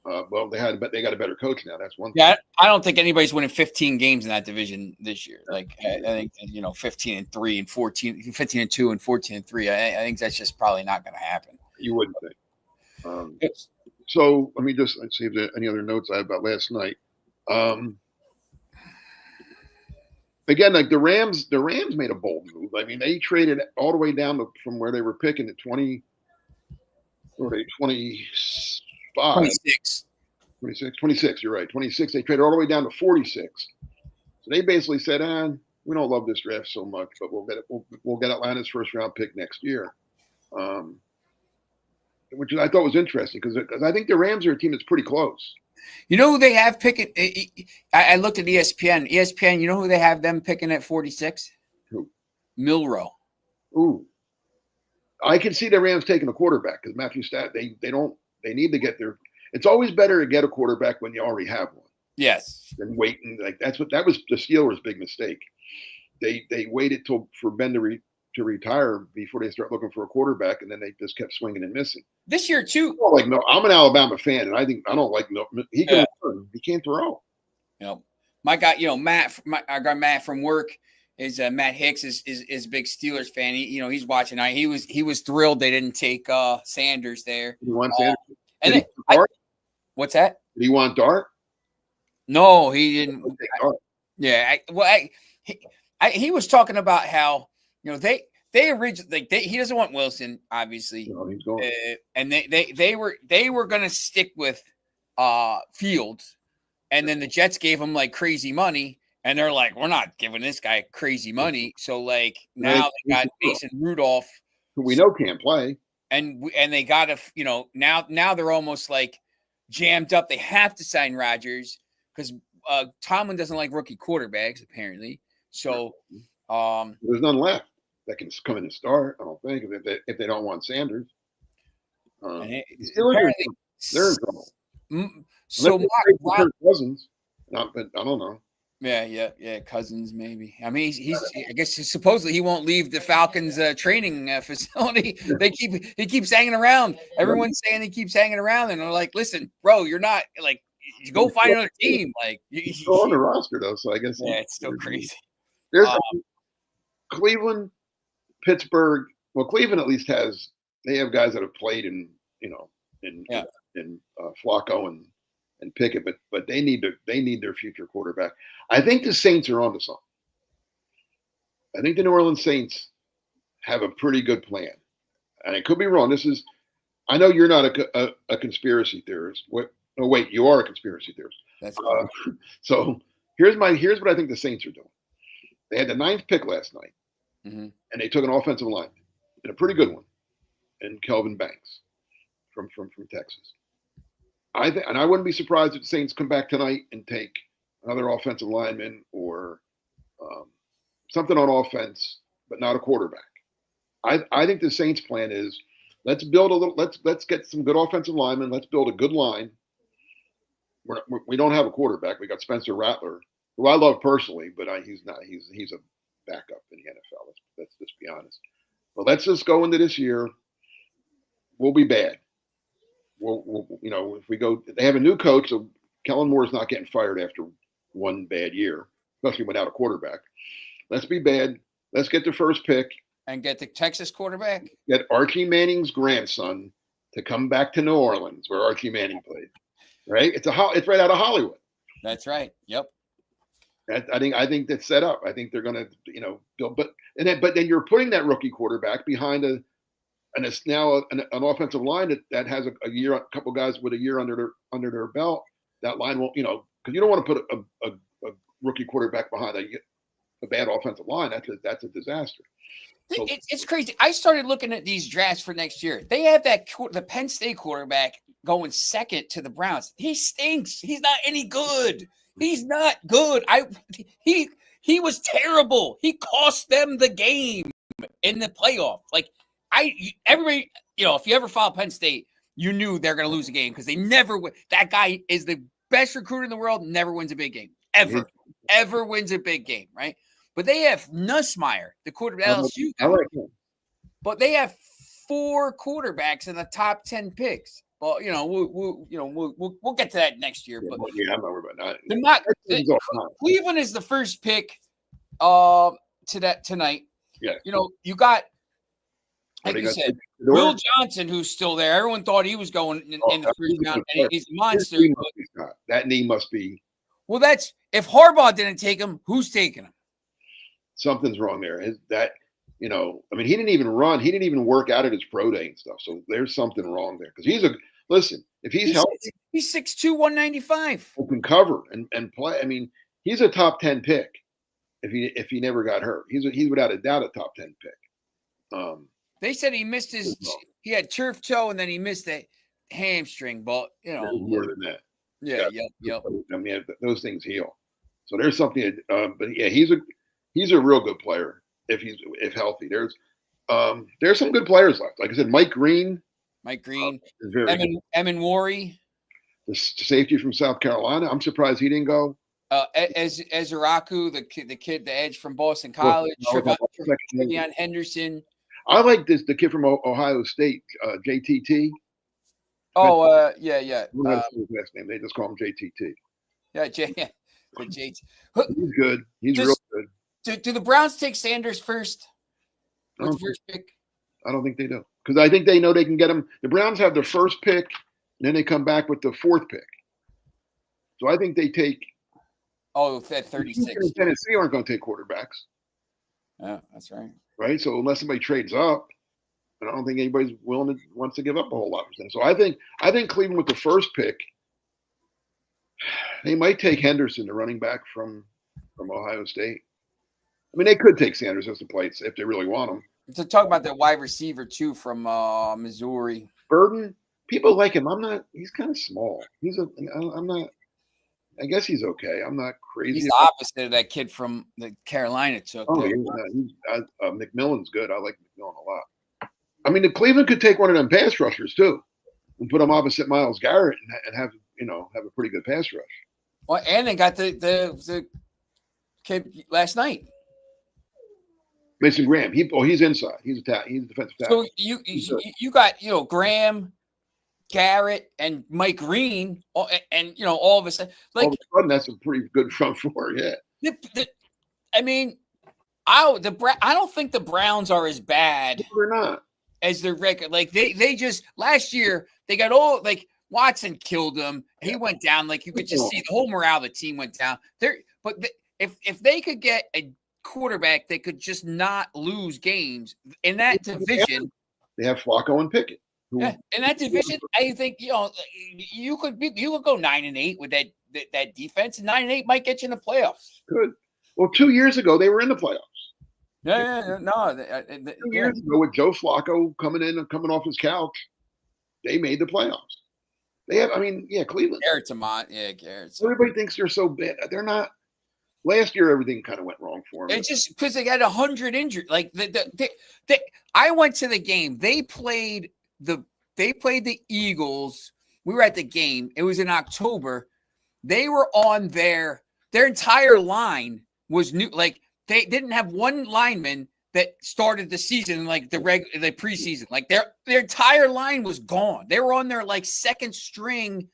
Speaker 2: Well, they got a better coach now. That's one thing.
Speaker 1: Yeah, I don't think anybody's winning 15 games in that division this year. Like I think 15-3 and 14, 15-2 and 14-3. I think that's just probably not going to happen.
Speaker 2: You wouldn't think. So let me just see if there are any other notes I have about last night. Again, like the Rams made a bold move. I mean, they traded all the way down from where they were picking at 20. Or 25. 26, you're right. 26. They traded all the way down to 46. So they basically said, we don't love this draft so much, but we'll get Atlanta's first round pick next year. Which I thought was interesting because I think the Rams are a team that's pretty close.
Speaker 1: You know who they have picking? I looked at ESPN. ESPN, you know who they have them picking at 46?
Speaker 2: Who?
Speaker 1: Milroe.
Speaker 2: Ooh. I can see the Rams taking a quarterback because Matthew Stafford, they need to get their. It's always better to get a quarterback when you already have one.
Speaker 1: Yes.
Speaker 2: Than waiting. Like that was the Steelers' big mistake. They waited for Ben to retire before they start looking for a quarterback, and then they just kept swinging and missing.
Speaker 1: This year too.
Speaker 2: I'm an Alabama fan, and I don't like Milton. He can run. He can't throw.
Speaker 1: My guy, Matt. I got Matt from work. Is Matt Hicks is a big Steelers fan. He's watching. He was thrilled they didn't take Sanders there.
Speaker 2: He wants Sanders.
Speaker 1: And what's that?
Speaker 2: Did he want Dart?
Speaker 1: No, he didn't. Yeah. He was talking about how they originally he doesn't want Wilson, obviously.
Speaker 2: No, he's going.
Speaker 1: And they were going to stick with Fields, and then the Jets gave him like crazy money. And they're like, we're not giving this guy crazy money. So like now they got Mason Rudolph,
Speaker 2: who we know can't play,
Speaker 1: and they got to now they're almost like jammed up. They have to sign Rodgers because Tomlin doesn't like rookie quarterbacks apparently. So
Speaker 2: there's none left that can come in and start. I don't think if they don't want Sanders. They're in trouble.
Speaker 1: So
Speaker 2: Cousins, but I don't know.
Speaker 1: Yeah. Cousins, maybe. I mean, I guess supposedly he won't leave the Falcons training facility. He keeps hanging around. Everyone's saying he keeps hanging around, and they're like, "Listen, bro, you're not like you go find another team." Like
Speaker 2: he's still on the roster though, so I guess
Speaker 1: it's still crazy.
Speaker 2: There's Cleveland, Pittsburgh. Well, Cleveland at least they have guys that have played in Flacco and Pickett, but they need their future quarterback. I think the Saints are onto something. I think the New Orleans Saints have a pretty good plan, and I could be wrong. I know you're not a conspiracy theorist. No, wait, you are a conspiracy theorist.
Speaker 1: That's
Speaker 2: so. Here's what I think the Saints are doing. They had the 9th pick last night, and they took an offensive lineman, and a pretty good one, and Kelvin Banks from Texas. And I wouldn't be surprised if the Saints come back tonight and take another offensive lineman or something on offense, but not a quarterback. I think the Saints' plan is let's get some good offensive linemen. Let's build a good line. We don't have a quarterback. We got Spencer Rattler, who I love personally, but he's not. He's a backup in the NFL. Let's just be honest. But let's just go into this year. We'll be bad. If we go, they have a new coach, so Kellen Moore is not getting fired after one bad year, especially without a quarterback. Let's be bad. Let's get the first pick
Speaker 1: and get the Texas quarterback.
Speaker 2: Get Archie Manning's grandson to come back to New Orleans, where Archie Manning played. Right? It's right out of Hollywood.
Speaker 1: That's right. Yep.
Speaker 2: I think that's set up. I think they're going to, build, but then you're putting that rookie quarterback behind and it's now an offensive line that has a year, a couple guys with a year under their belt. That line won't, because you don't want to put a rookie quarterback behind a bad offensive line. That's a disaster. So,
Speaker 1: it's crazy. I started looking at these drafts for next year. They have the Penn State quarterback going second to the Browns. He stinks. He's not any good. He's not good. He was terrible. He cost them the game in the playoff. Like everybody, if you ever follow Penn State, you knew they're going to lose a game because they never win. That guy is the best recruiter in the world. Never wins a big game ever wins a big game, right? But they have Nussmeier, the quarterback LSU guy.
Speaker 2: I like him.
Speaker 1: But they have 4 quarterbacks in the top 10 picks. Well, we'll get to that next year. But
Speaker 2: I'm not worried about that.
Speaker 1: Cleveland is the first pick tonight.
Speaker 2: Yeah.
Speaker 1: You got, like you said, Will Johnson, who's still there. Everyone thought he was going in the first round, and he's a monster.
Speaker 2: That knee must be.
Speaker 1: Well, that's if Harbaugh didn't take him, who's taking him?
Speaker 2: Something's wrong there. He didn't even run. He didn't even work out at his pro day and stuff. So there's something wrong there. Because if he's healthy.
Speaker 1: He's 6'2", 195.
Speaker 2: Who can cover and play. I mean, he's a top 10 pick if he never got hurt. He's without a doubt a top 10 pick.
Speaker 1: They said he missed he had turf toe and then he missed the hamstring, but
Speaker 2: more than that.
Speaker 1: Yeah.
Speaker 2: I mean, those things heal. So there's something. But yeah, he's a real good player if healthy. There's some good players left. Like I said, Mike Green, is very good.
Speaker 1: Emin Wari,
Speaker 2: the safety from South Carolina. I'm surprised he didn't go.
Speaker 1: Ezraku, the kid, the edge from Boston College. Trevion Henderson.
Speaker 2: I like the kid from Ohio State, JTT.
Speaker 1: Oh, yeah.
Speaker 2: That's his last name. They just call him JTT.
Speaker 1: Yeah, JT.
Speaker 2: He's good. He's real good.
Speaker 1: Do the Browns take Sanders first? With the first pick?
Speaker 2: I don't think they do. Because I think they know they can get him. The Browns have the first pick, and then they come back with the 4th pick. So I think they take.
Speaker 1: Oh, that 36.
Speaker 2: Tennessee aren't going to take quarterbacks.
Speaker 1: Yeah, that's right.
Speaker 2: Right? So unless somebody trades up, and I don't think anybody's wants to give up a whole lot for them. So I think Cleveland with the first pick, they might take Henderson, the running back from Ohio State. I mean, they could take Sanders as the plates if they really want him.
Speaker 1: To talk about that wide receiver too from Missouri,
Speaker 2: Burden. People like him. I'm not. He's kind of small. I'm not. I guess he's okay. I'm not crazy.
Speaker 1: He's the opposite of that kid from the Carolina took.
Speaker 2: Oh, McMillan's good. I like McMillan a lot. I mean, the Cleveland could take one of them pass rushers too, and put him opposite Myles Garrett and have a pretty good pass rush.
Speaker 1: Well, and they got the kid last night.
Speaker 2: Mason Graham. He's inside. He's a defensive tackle.
Speaker 1: So you got Graham, Garrett, and Mike Green, and all of a sudden,
Speaker 2: that's a pretty good front four. Yeah.
Speaker 1: I mean, I don't think the Browns are as bad.
Speaker 2: They're not
Speaker 1: as their record. Like they just last year they got all like Watson killed them. He went down. Like you could just see the whole morale of the team went down. If they could get a quarterback that could just not lose games in that division.
Speaker 2: They have Flacco and Pickett.
Speaker 1: Yeah, in that division, I think you could go 9-8 with that defense. 9-8 might get you in the playoffs.
Speaker 2: Good. Well, 2 years ago they were in the playoffs.
Speaker 1: Yeah.
Speaker 2: 2 years ago with Joe Flacco coming in and coming off his couch, they made the playoffs. They have. Cleveland.
Speaker 1: Garrett's a mod. Yeah, Garrett's.
Speaker 2: Everybody thinks they're so bad. They're not. Last year, everything kind of went wrong for them.
Speaker 1: It's just because they got 100 injured. Like I went to the game. They played the Eagles. We were at the game. It was in October. They were on their entire line was new. Like they didn't have one lineman that started the season like the preseason. Like their entire line was gone. They were on their like second string.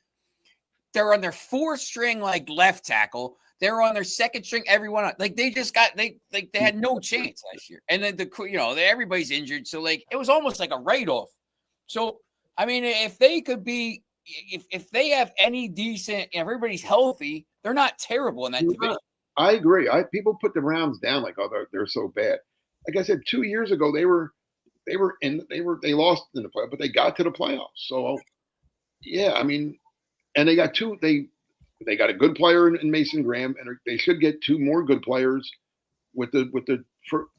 Speaker 1: They're on their 4th string like left tackle. They were on their second string. Everyone like they just got they had no chance last year. And then everybody's injured, so like it was almost like a write-off. So I mean, if they could be, if they have any decent, everybody's healthy, they're not terrible in that division.
Speaker 2: I agree. People put the Browns down like, oh, they're so bad. Like I said, 2 years ago they were they lost in the playoffs, but they got to the playoffs. So yeah, I mean, and they got they got a good player in Mason Graham, and they should get two more good players with the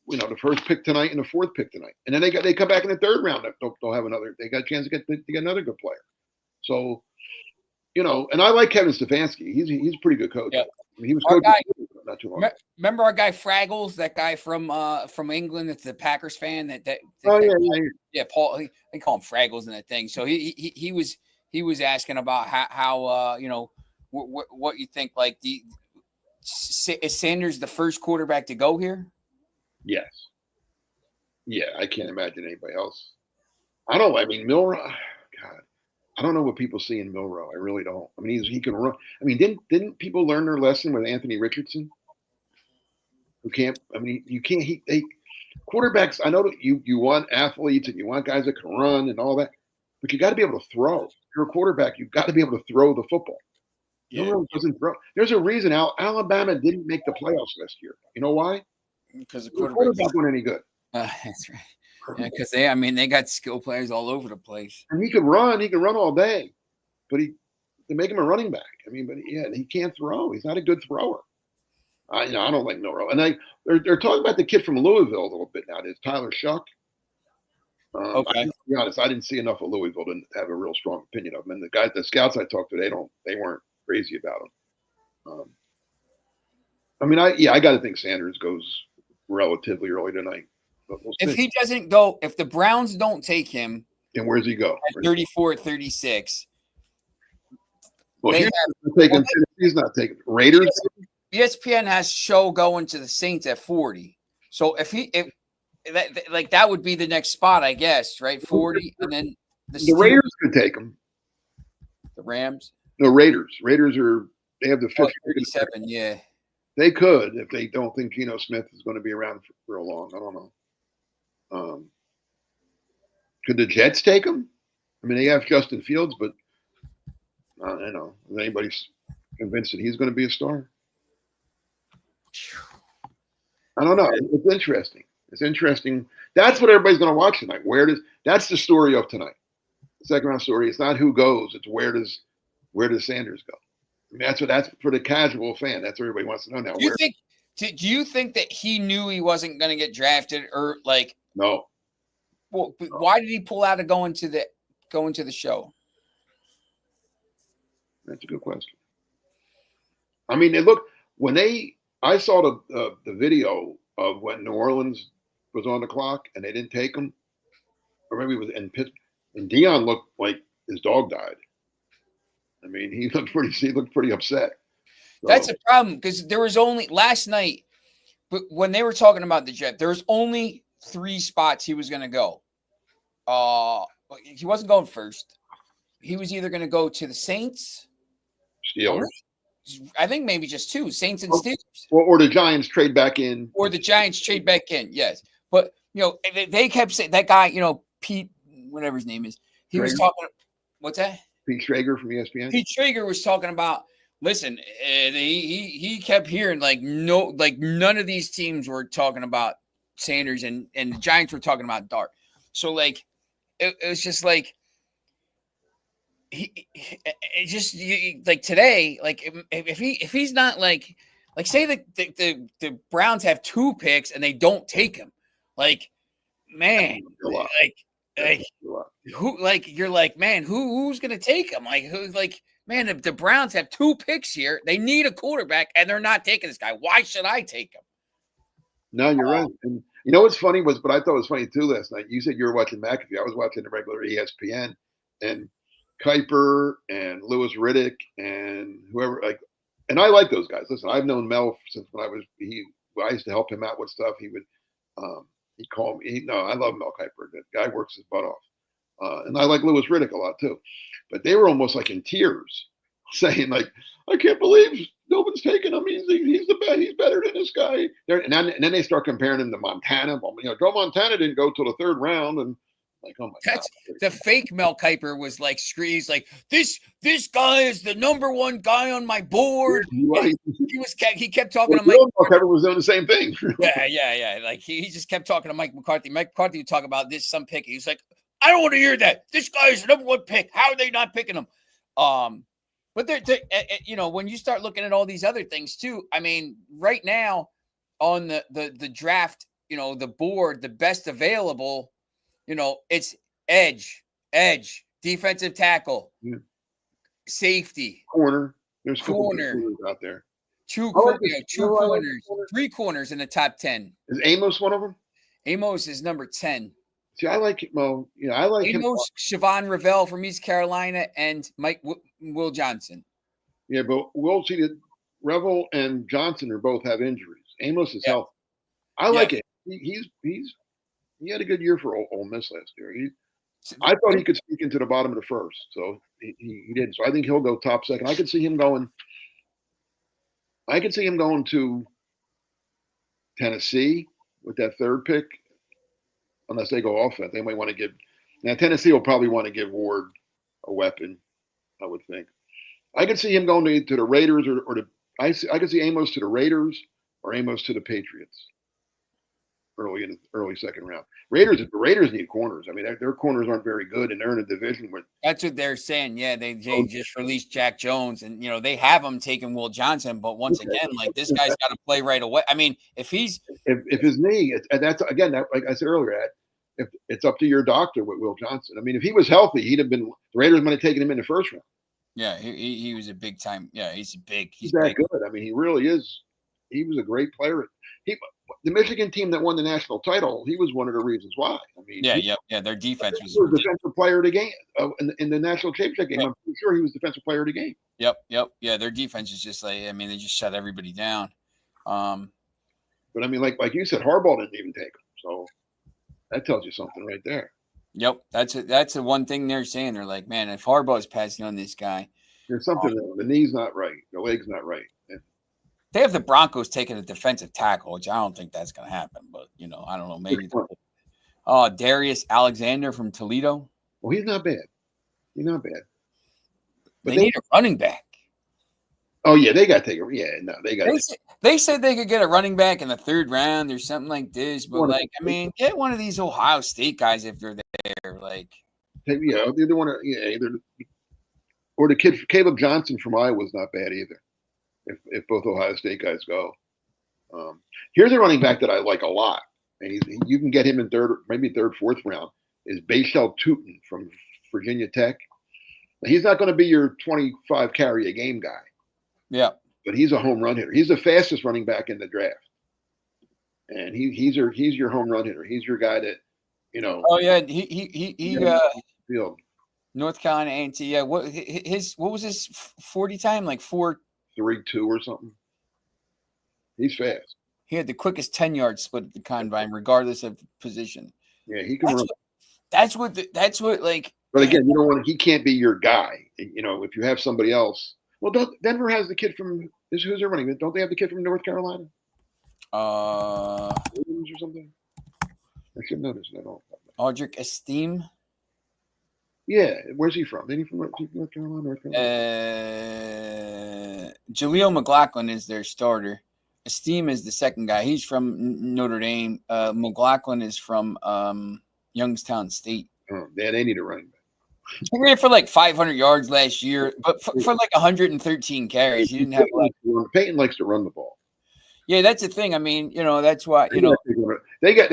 Speaker 2: the first pick tonight and the fourth pick tonight, and then they come back in the third round. They'll have another. They got a chance to get another good player. So and I like Kevin Stefanski. He's a pretty good coach.
Speaker 1: Yep.
Speaker 2: I mean, he was coaching not too long.
Speaker 1: Remember our guy Fraggles, that guy from England, that's the Packers fan. Yeah, Paul. They call him Fraggles in that thing. So he was asking about how what you think, like, is Sanders the first quarterback to go here?
Speaker 2: Yes. Yeah, I can't imagine anybody else. I don't. I mean, Milroe. God, I don't know what people see in Milroe. I really don't. I mean, he can run. I mean, didn't people learn their lesson with Anthony Richardson? Who can't? I mean, you can't. Quarterbacks. I know that you want athletes and you want guys that can run and all that, but you got to be able to throw. If you're a quarterback, you've got to be able to throw the football. Yeah. Milroe doesn't throw. There's a reason Alabama didn't make the playoffs last year. You know why?
Speaker 1: Because the
Speaker 2: quarterback wasn't any good.
Speaker 1: That's right. Yeah, because they got skill players all over the place.
Speaker 2: And he can run all day, but they make him a running back. I mean, but he can't throw. He's not a good thrower. I don't like Milroe. And they're talking about the kid from Louisville a little bit now. It's Tyler Shuck.
Speaker 1: Okay.
Speaker 2: To be honest, I didn't see enough of Louisville to have a real strong opinion of him. And the scouts I talked to, they weren't crazy about him. I mean, I got to think Sanders goes relatively early tonight. We'll
Speaker 1: if he doesn't go, if the Browns don't take him,
Speaker 2: then where's he go?
Speaker 1: At 34, 36.
Speaker 2: Well, he's not taking Raiders.
Speaker 1: ESPN has show going to the Saints at 40. So if that would be the next spot, I guess, right? 40, and then
Speaker 2: the Raiders could take him.
Speaker 1: The Rams.
Speaker 2: No, Raiders. They have the
Speaker 1: 57. Yeah.
Speaker 2: They could if they don't think Geno Smith is going to be around for real long. I don't know. Could the Jets take him? I mean, they have Justin Fields, but I don't know. Is anybody convinced that he's going to be a star? I don't know. It's interesting. It's interesting. That's what everybody's going to watch tonight. That's the story of tonight? The second round story. It's not who goes. It's where does Sanders go? I mean, that's for the casual fan. That's what everybody wants to know now.
Speaker 1: Do you think that he knew he wasn't going to get drafted, or like?
Speaker 2: No.
Speaker 1: Well, why did he pull out of going to the show?
Speaker 2: That's a good question. I mean, I saw the video of when New Orleans was on the clock and they didn't take him, or maybe it was in Pittsburgh, and Dion looked like his dog died. I mean, he looked pretty upset. So.
Speaker 1: That's a problem, because there was only last night, but when they were talking about the Jet, there was only 3 spots he was going to go. He wasn't going first. He was either going to go to the Saints,
Speaker 2: Steelers.
Speaker 1: I think maybe just 2, Saints and Steelers.
Speaker 2: Or the Giants trade back in.
Speaker 1: Or the Giants trade back in, yes. But, they kept saying, that guy, Pete, whatever his name is, he was talking, what's that?
Speaker 2: Pete Schrager from ESPN.
Speaker 1: Pete Schrager was talking about, listen, he kept hearing, none of these teams were talking about Sanders, and the Giants were talking about Dart. So, like, it was just like, like today, like if he's not like say the Browns have 2 picks and they don't take him, like, man, you're like, man, who's gonna take him? Like, who's like, man, if the Browns have 2 picks here, they need a quarterback and they're not taking this guy. Why should I take him?
Speaker 2: No, you're right. And you know what's funny but I thought it was funny too last night. You said you were watching McAfee. I was watching the regular ESPN, and Kuiper and Louis Riddick and whoever, and I like those guys. Listen, I've known Mel since when I used to help him out with stuff. He would, he'd call me. I love Mel Kuiper. That guy works his butt off. And I like Louis Riddick a lot too. But they were almost like in tears, saying like, I can't believe no one's taking him. He's the best. He's better than this guy. And then they start comparing him to Montana. Joe Montana didn't go till the 3rd round, and Like, oh my
Speaker 1: That's
Speaker 2: God.
Speaker 1: the fake Mel Kiper was like screams like this guy is the number one guy on my board.
Speaker 2: Right.
Speaker 1: He kept talking
Speaker 2: Well,
Speaker 1: to Mike
Speaker 2: Mel was doing the same thing.
Speaker 1: Yeah. Like he just kept talking to Mike McCarthy. Mike McCarthy would talk about this some pick. He's like, I don't want to hear that. This guy is the number one pick. How are they not picking him? But when you start looking at all these other things too, I mean, right now on the draft, the board, the best available, it's edge, defensive tackle, safety,
Speaker 2: corner. There's
Speaker 1: corner
Speaker 2: out there.
Speaker 1: Two corners, 3 corners in the top 10.
Speaker 2: Is Amos one of them?
Speaker 1: Amos is number 10.
Speaker 2: See, I like I like
Speaker 1: Amos, Siobhan Revell from East Carolina, and Will Johnson.
Speaker 2: Yeah, but we'll see that Revel and Johnson both have injuries. Amos is healthy. I like it. He had a good year for Ole Miss last year. I thought he could sneak into the bottom of the first, so he didn't. So I think he'll go top second. I could see him going to Tennessee with that third pick, unless they go offense. They might want to give. Now Tennessee will probably want to give Ward a weapon, I would think. I could see him going to the Raiders I could see Amos to the Raiders or Amos to the Patriots early second round. The Raiders need corners. I mean, their corners aren't very good, and they're in a division where
Speaker 1: that's what they're saying. Yeah, they just released Jack Jones, and they have him taking Will Johnson, but once again, like this guy's got to play right away. I mean, if his
Speaker 2: knee, that's again, like I said earlier, if it's up to your doctor with Will Johnson. I mean, if he was healthy, he'd have been. The Raiders might have taken him in the first round.
Speaker 1: Yeah, he was a big time. Yeah, he's big.
Speaker 2: He's that good. I mean, he really is. He was a great player. The Michigan team that won the national title, he was one of the reasons why. I mean,
Speaker 1: their defense was
Speaker 2: defensive player of the game in the national championship game. I'm pretty sure he was defensive player of the game.
Speaker 1: Yep. Yeah, their defense is just like, I mean, they just shut everybody down.
Speaker 2: But I mean, like you said, Harbaugh didn't even take him, so that tells you something right there.
Speaker 1: Yep, that's the one thing they're saying. They're like, man, if Harbaugh is passing on this guy,
Speaker 2: there's something. The knee's not right. The leg's not right.
Speaker 1: They have the Broncos taking a defensive tackle, which I don't think that's going to happen. But, I don't know. Maybe. Darius Alexander from Toledo.
Speaker 2: Well, he's not bad. But
Speaker 1: they need a running back.
Speaker 2: Oh, yeah. They got to take it. Yeah, no, they got
Speaker 1: They said they could get a running back in the 3rd round or something like this. But, get one of these Ohio State guys if they're there. Like,
Speaker 2: yeah, either one. Or the kid, Caleb Johnson from Iowa was not bad either. If both Ohio State guys go. Here's a running back that I like a lot, and you can get him in maybe third, 4th round, is Bashal Tutin from Virginia Tech. Now, he's not going to be your 25 carry a game guy.
Speaker 1: Yeah.
Speaker 2: But he's a home run hitter. He's the fastest running back in the draft. And he's your home run hitter. He's your guy that,
Speaker 1: Oh yeah, he
Speaker 2: field.
Speaker 1: North Carolina A&T. Yeah, what was his 40 time? Like
Speaker 2: 4.32 or something. He's fast.
Speaker 1: He had the quickest 10-yard split at the combine, regardless of position.
Speaker 2: Yeah, he can run.
Speaker 1: That's what like.
Speaker 2: But again, you don't want. He can't be your guy. If you have somebody else. Well, Denver has the kid from. Who's their running? Don't they have the kid from North Carolina? Williams or something. I should notice that.
Speaker 1: Audric Esteem.
Speaker 2: Yeah, where's he from? Is he from North Carolina?
Speaker 1: Jaleel McLaughlin is their starter. Esteem is the second guy. He's from Notre Dame. McLaughlin is from Youngstown State.
Speaker 2: Oh, yeah, they need a running back.
Speaker 1: He ran for like 500 yards last year, but for like 113 carries. He didn't have a lot.
Speaker 2: Peyton likes to run the ball.
Speaker 1: Yeah, that's the thing. I mean, that's why
Speaker 2: they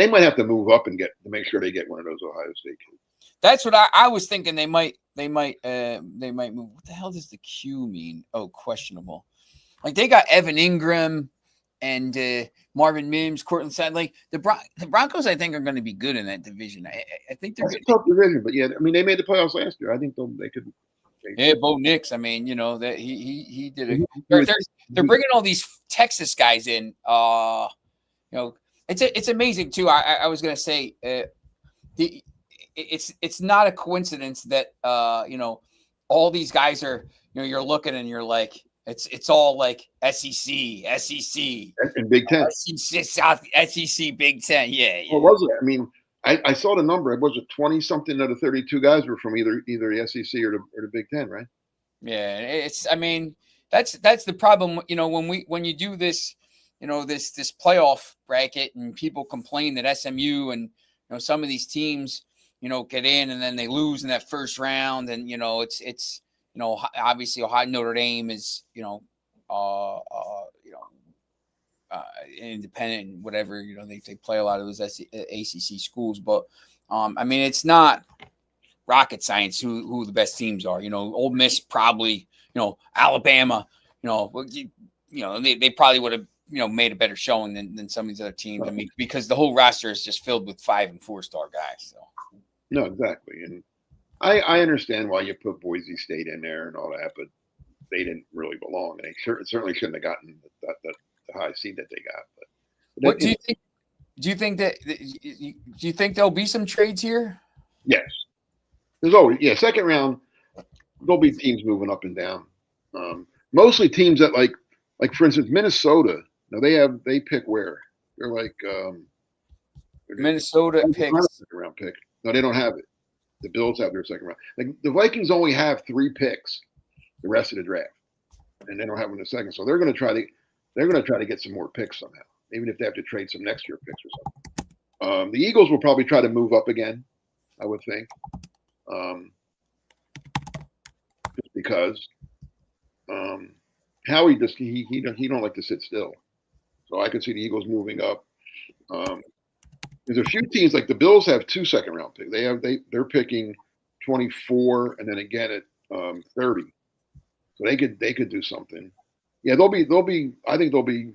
Speaker 2: might have to move up and to make sure they get one of those Ohio State kids.
Speaker 1: That's what I was thinking. They might move. What the hell does the Q mean? Oh, questionable. Like they got Evan Ingram and Marvin Mims, Cortland Sutton. Like the Broncos, I think are going to be good in that division. I think they're
Speaker 2: a tough division, but yeah, I mean they made the playoffs last year. I think they could.
Speaker 1: Yeah, Bo Nix. I mean, that he did they're bringing all these Texas guys in. It's amazing too. I was going to say it's not a coincidence that all these guys are you're looking and you're like it's all like SEC
Speaker 2: and Big Ten,
Speaker 1: SEC South, SEC Big Ten. Yeah.
Speaker 2: What was it? I mean, I saw the number. Was it 20 something out of 32 guys were from either the SEC or the Big Ten, right?
Speaker 1: Yeah, I mean, that's the problem. When you do this, this playoff bracket, and people complain that SMU and some of these teams, get in and then they lose in that first round, and it's obviously Ohio Notre Dame is independent, whatever, they play a lot of those ACC schools, but I mean, it's not rocket science who the best teams are. Ole Miss probably, Alabama, they probably would have made a better showing than some of these other teams. I mean, because the whole roster is just filled with 5- and 4-star guys. So
Speaker 2: no, exactly, and I understand why you put Boise State in there and all that, but they didn't really belong, and they certainly shouldn't have gotten the high seed that they got. But
Speaker 1: what do you think? Do you think there'll be some trades here?
Speaker 2: Yes. There's always second round. There'll be teams moving up and down. Mostly teams that like for instance Minnesota. Now they pick where they're like
Speaker 1: Minnesota picks
Speaker 2: second round pick. No, they don't have it. The Bills have their second round. Like the Vikings only have 3 picks the rest of the draft, and they don't have them in the second. So they're going to try to get some more picks somehow, even if they have to trade some next year picks or something. The Eagles will probably try to move up again, I would think. Just because Howie he don't like to sit still, so I could see the Eagles moving up. There's a few teams like the Bills have 2 second round picks. They're picking 24 and then again at 30, so they could do something. Yeah, they'll be. I think there'll be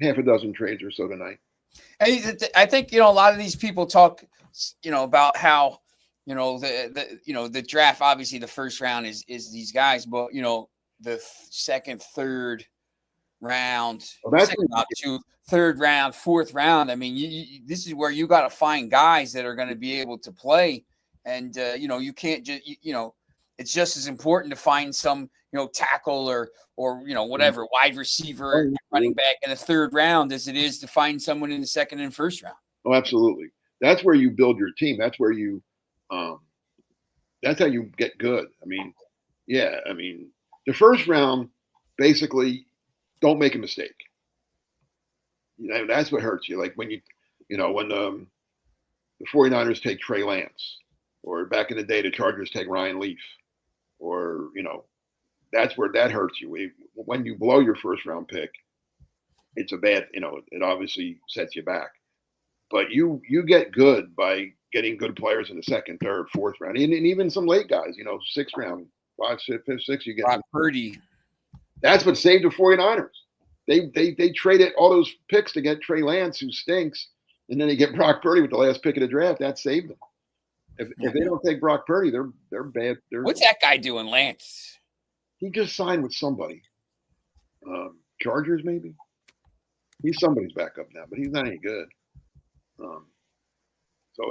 Speaker 2: half a dozen trades or so tonight.
Speaker 1: I think a lot of these people talk about how the draft, obviously the first round is these guys, but the second, third round, third round, fourth round. I mean, this is where you got to find guys that are going to be able to play, and you can't just it's just as important to find some tackle or whatever wide receiver, running back in the third round as it is to find someone in the second and first round.
Speaker 2: Oh, absolutely. That's where you build your team. That's where you that's how you get good. I mean, the first round, basically, don't make a mistake. That's what hurts you. Like when when the 49ers take Trey Lance, or back in the day, the Chargers take Ryan Leaf, or, that's where that hurts you. When you blow your first round pick, it's a bad, it obviously sets you back. But you get good by getting good players in the second, third, fourth round, and even some late guys, 6th round, 5th, 5th, 6th, you get
Speaker 1: Brock Purdy.
Speaker 2: That's what saved the 49ers. They traded all those picks to get Trey Lance, who stinks, and then they get Brock Purdy with the last pick of the draft. That saved them. If they don't take Brock Purdy, they're bad.
Speaker 1: What's that guy doing, Lance?
Speaker 2: He just signed with somebody. Chargers, maybe. He's somebody's backup now, but he's not any good. So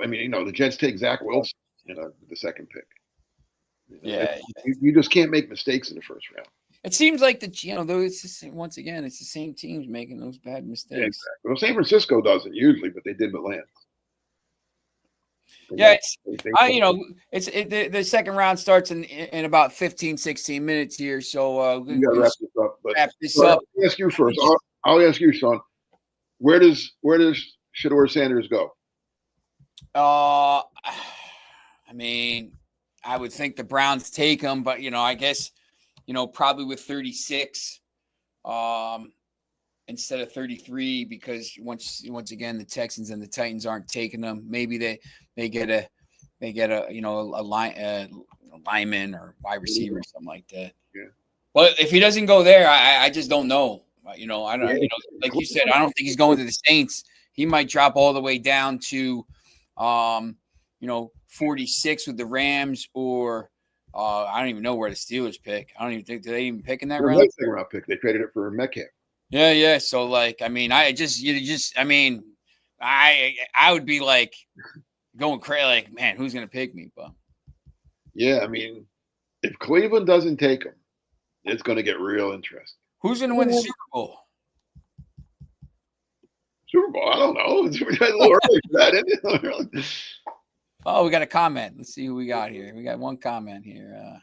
Speaker 2: I mean, the Jets take Zach Wilson, the second pick. You just can't make mistakes in the first round.
Speaker 1: It seems like once again, it's the same teams making those bad mistakes.
Speaker 2: Yeah, exactly. Well, San Francisco doesn't usually, but they did with Lance.
Speaker 1: Yeah, the second round starts in about 15, 16 minutes here. So
Speaker 2: we got to wrap this up. I'll ask you first. I'll ask you, Sean. Where does Shedeur Sanders go?
Speaker 1: I mean, I would think the Browns take him, but I guess probably with 36 instead of 33, because once again the Texans and the Titans aren't taking them. Maybe they get a lineman or wide receiver or something like that.
Speaker 2: Yeah.
Speaker 1: Well, if he doesn't go there, I just don't know. I don't. Like you said, I don't think he's going to the Saints. He might drop all the way down to 46 with the Rams, or I don't even know where the Steelers pick. I don't even think, do they even pick in that round?
Speaker 2: Second round pick. They traded it for Metcalf.
Speaker 1: Yeah. So I would be like going crazy. Like, man, who's gonna pick me? But
Speaker 2: yeah, I mean, if Cleveland doesn't take him, it's going to get real interesting.
Speaker 1: Who's gonna win the Super Bowl?
Speaker 2: Super Bowl. I don't know. It's a little early for that, isn't it?
Speaker 1: Oh, we got a comment. Let's see who we got here. We got one comment here.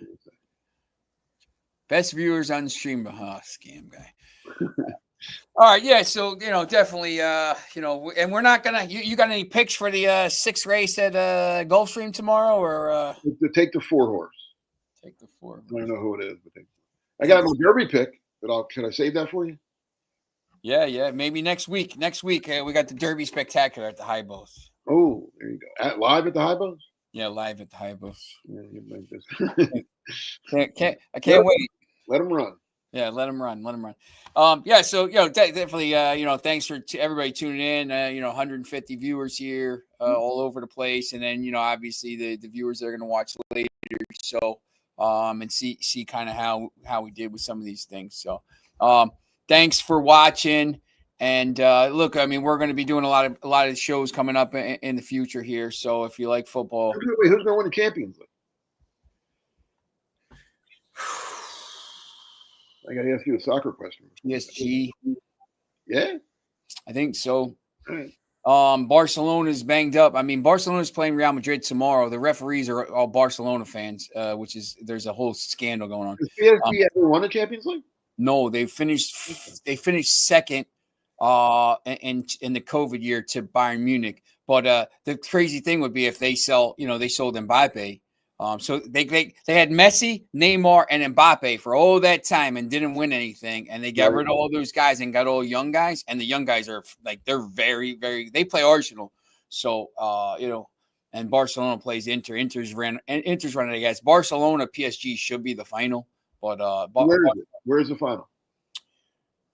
Speaker 1: Best viewers on stream. Scam guy. All right, yeah. So definitely, and we're not gonna. You got any picks for the sixth race at Gulfstream tomorrow, or
Speaker 2: To take the 4-horse.
Speaker 1: take the 4?
Speaker 2: I don't know who it is, but I got my Derby pick. But can I save that for you?
Speaker 1: Yeah. Maybe next week. Next week, we got the Derby Spectacular at the High Bows.
Speaker 2: Oh, there you go. Live at the High Bows?
Speaker 1: Yeah, live at the High Bows.
Speaker 2: Yeah, you might just
Speaker 1: I can't wait.
Speaker 2: Let them run.
Speaker 1: Yeah, let them run. Yeah, so definitely. Thanks for everybody tuning in. 150 viewers here, all over the place, and then obviously the viewers that are going to watch later. So, and see kind of how we did with some of these things. So, thanks for watching. And look, I mean, we're going to be doing a lot of shows coming up in the future here. So if you like football,
Speaker 2: who's going to win the Champions League? I got to ask you a soccer question.
Speaker 1: PSG.
Speaker 2: Yeah,
Speaker 1: I think so.
Speaker 2: All right.
Speaker 1: Barcelona's banged up. I mean, Barcelona's playing Real Madrid tomorrow. The referees are all Barcelona fans, there's a whole scandal going on.
Speaker 2: Has PSG ever won the Champions League?
Speaker 1: No, they finished second in the COVID year to Bayern Munich. But the crazy thing would be if they sold Mbappe. So they had Messi, Neymar, and Mbappe for all that time and didn't win anything. And they got rid of all those guys and got all young guys. And the young guys are they're very, very. They play Arsenal, so and Barcelona plays Inter. Inter's running. I guess Barcelona PSG should be the final, but
Speaker 2: where's the final?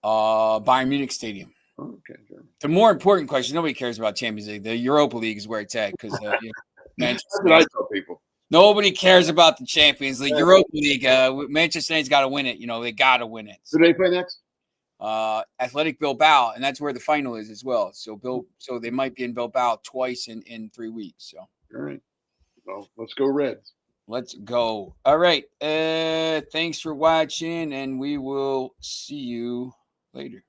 Speaker 1: Bayern Munich Stadium.
Speaker 2: Okay.
Speaker 1: The more important question, nobody cares about Champions League. The Europa League is where it's at because
Speaker 2: that's what I tell people.
Speaker 1: Nobody cares about the Champions League. Europa League, Manchester United's got to win it. They got to win it.
Speaker 2: Who do they play next?
Speaker 1: Athletic Bilbao, and that's where the final is as well. So they might be in Bilbao twice in 3 weeks. So
Speaker 2: all right. Well, let's go Reds.
Speaker 1: Let's go. All right. Thanks for watching, and we will see you later.